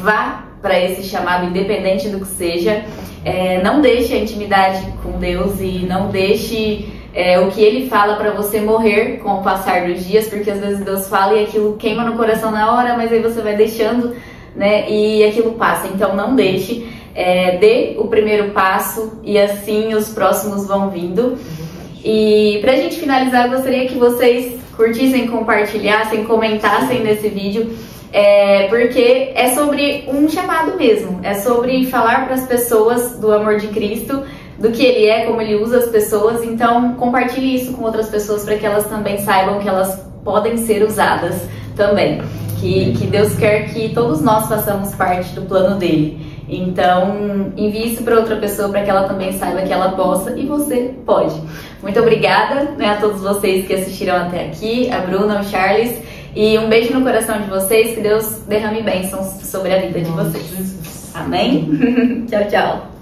vá para esse chamado, independente do que seja. Não deixe a intimidade com Deus e não deixe o que Ele fala para você morrer com o passar dos dias, porque às vezes Deus fala e aquilo queima no coração na hora, mas aí você vai deixando, né, e aquilo passa. Então não deixe, dê o primeiro passo e assim os próximos vão vindo. E pra gente finalizar, eu gostaria que vocês curtissem, compartilhassem, comentassem nesse vídeo, porque é sobre um chamado mesmo, é sobre falar para as pessoas do amor de Cristo, do que Ele é, como Ele usa as pessoas. Então compartilhe isso com outras pessoas para que elas também saibam que elas podem ser usadas também, que Deus quer que todos nós façamos parte do plano dele. Então envie isso para outra pessoa para que ela também saiba que ela possa e você pode. Muito obrigada, né, a todos vocês que assistiram até aqui, a Bruna, o Charles. E um beijo no coração de vocês, que Deus derrame bênçãos sobre a vida de vocês. Amém? Tchau, tchau.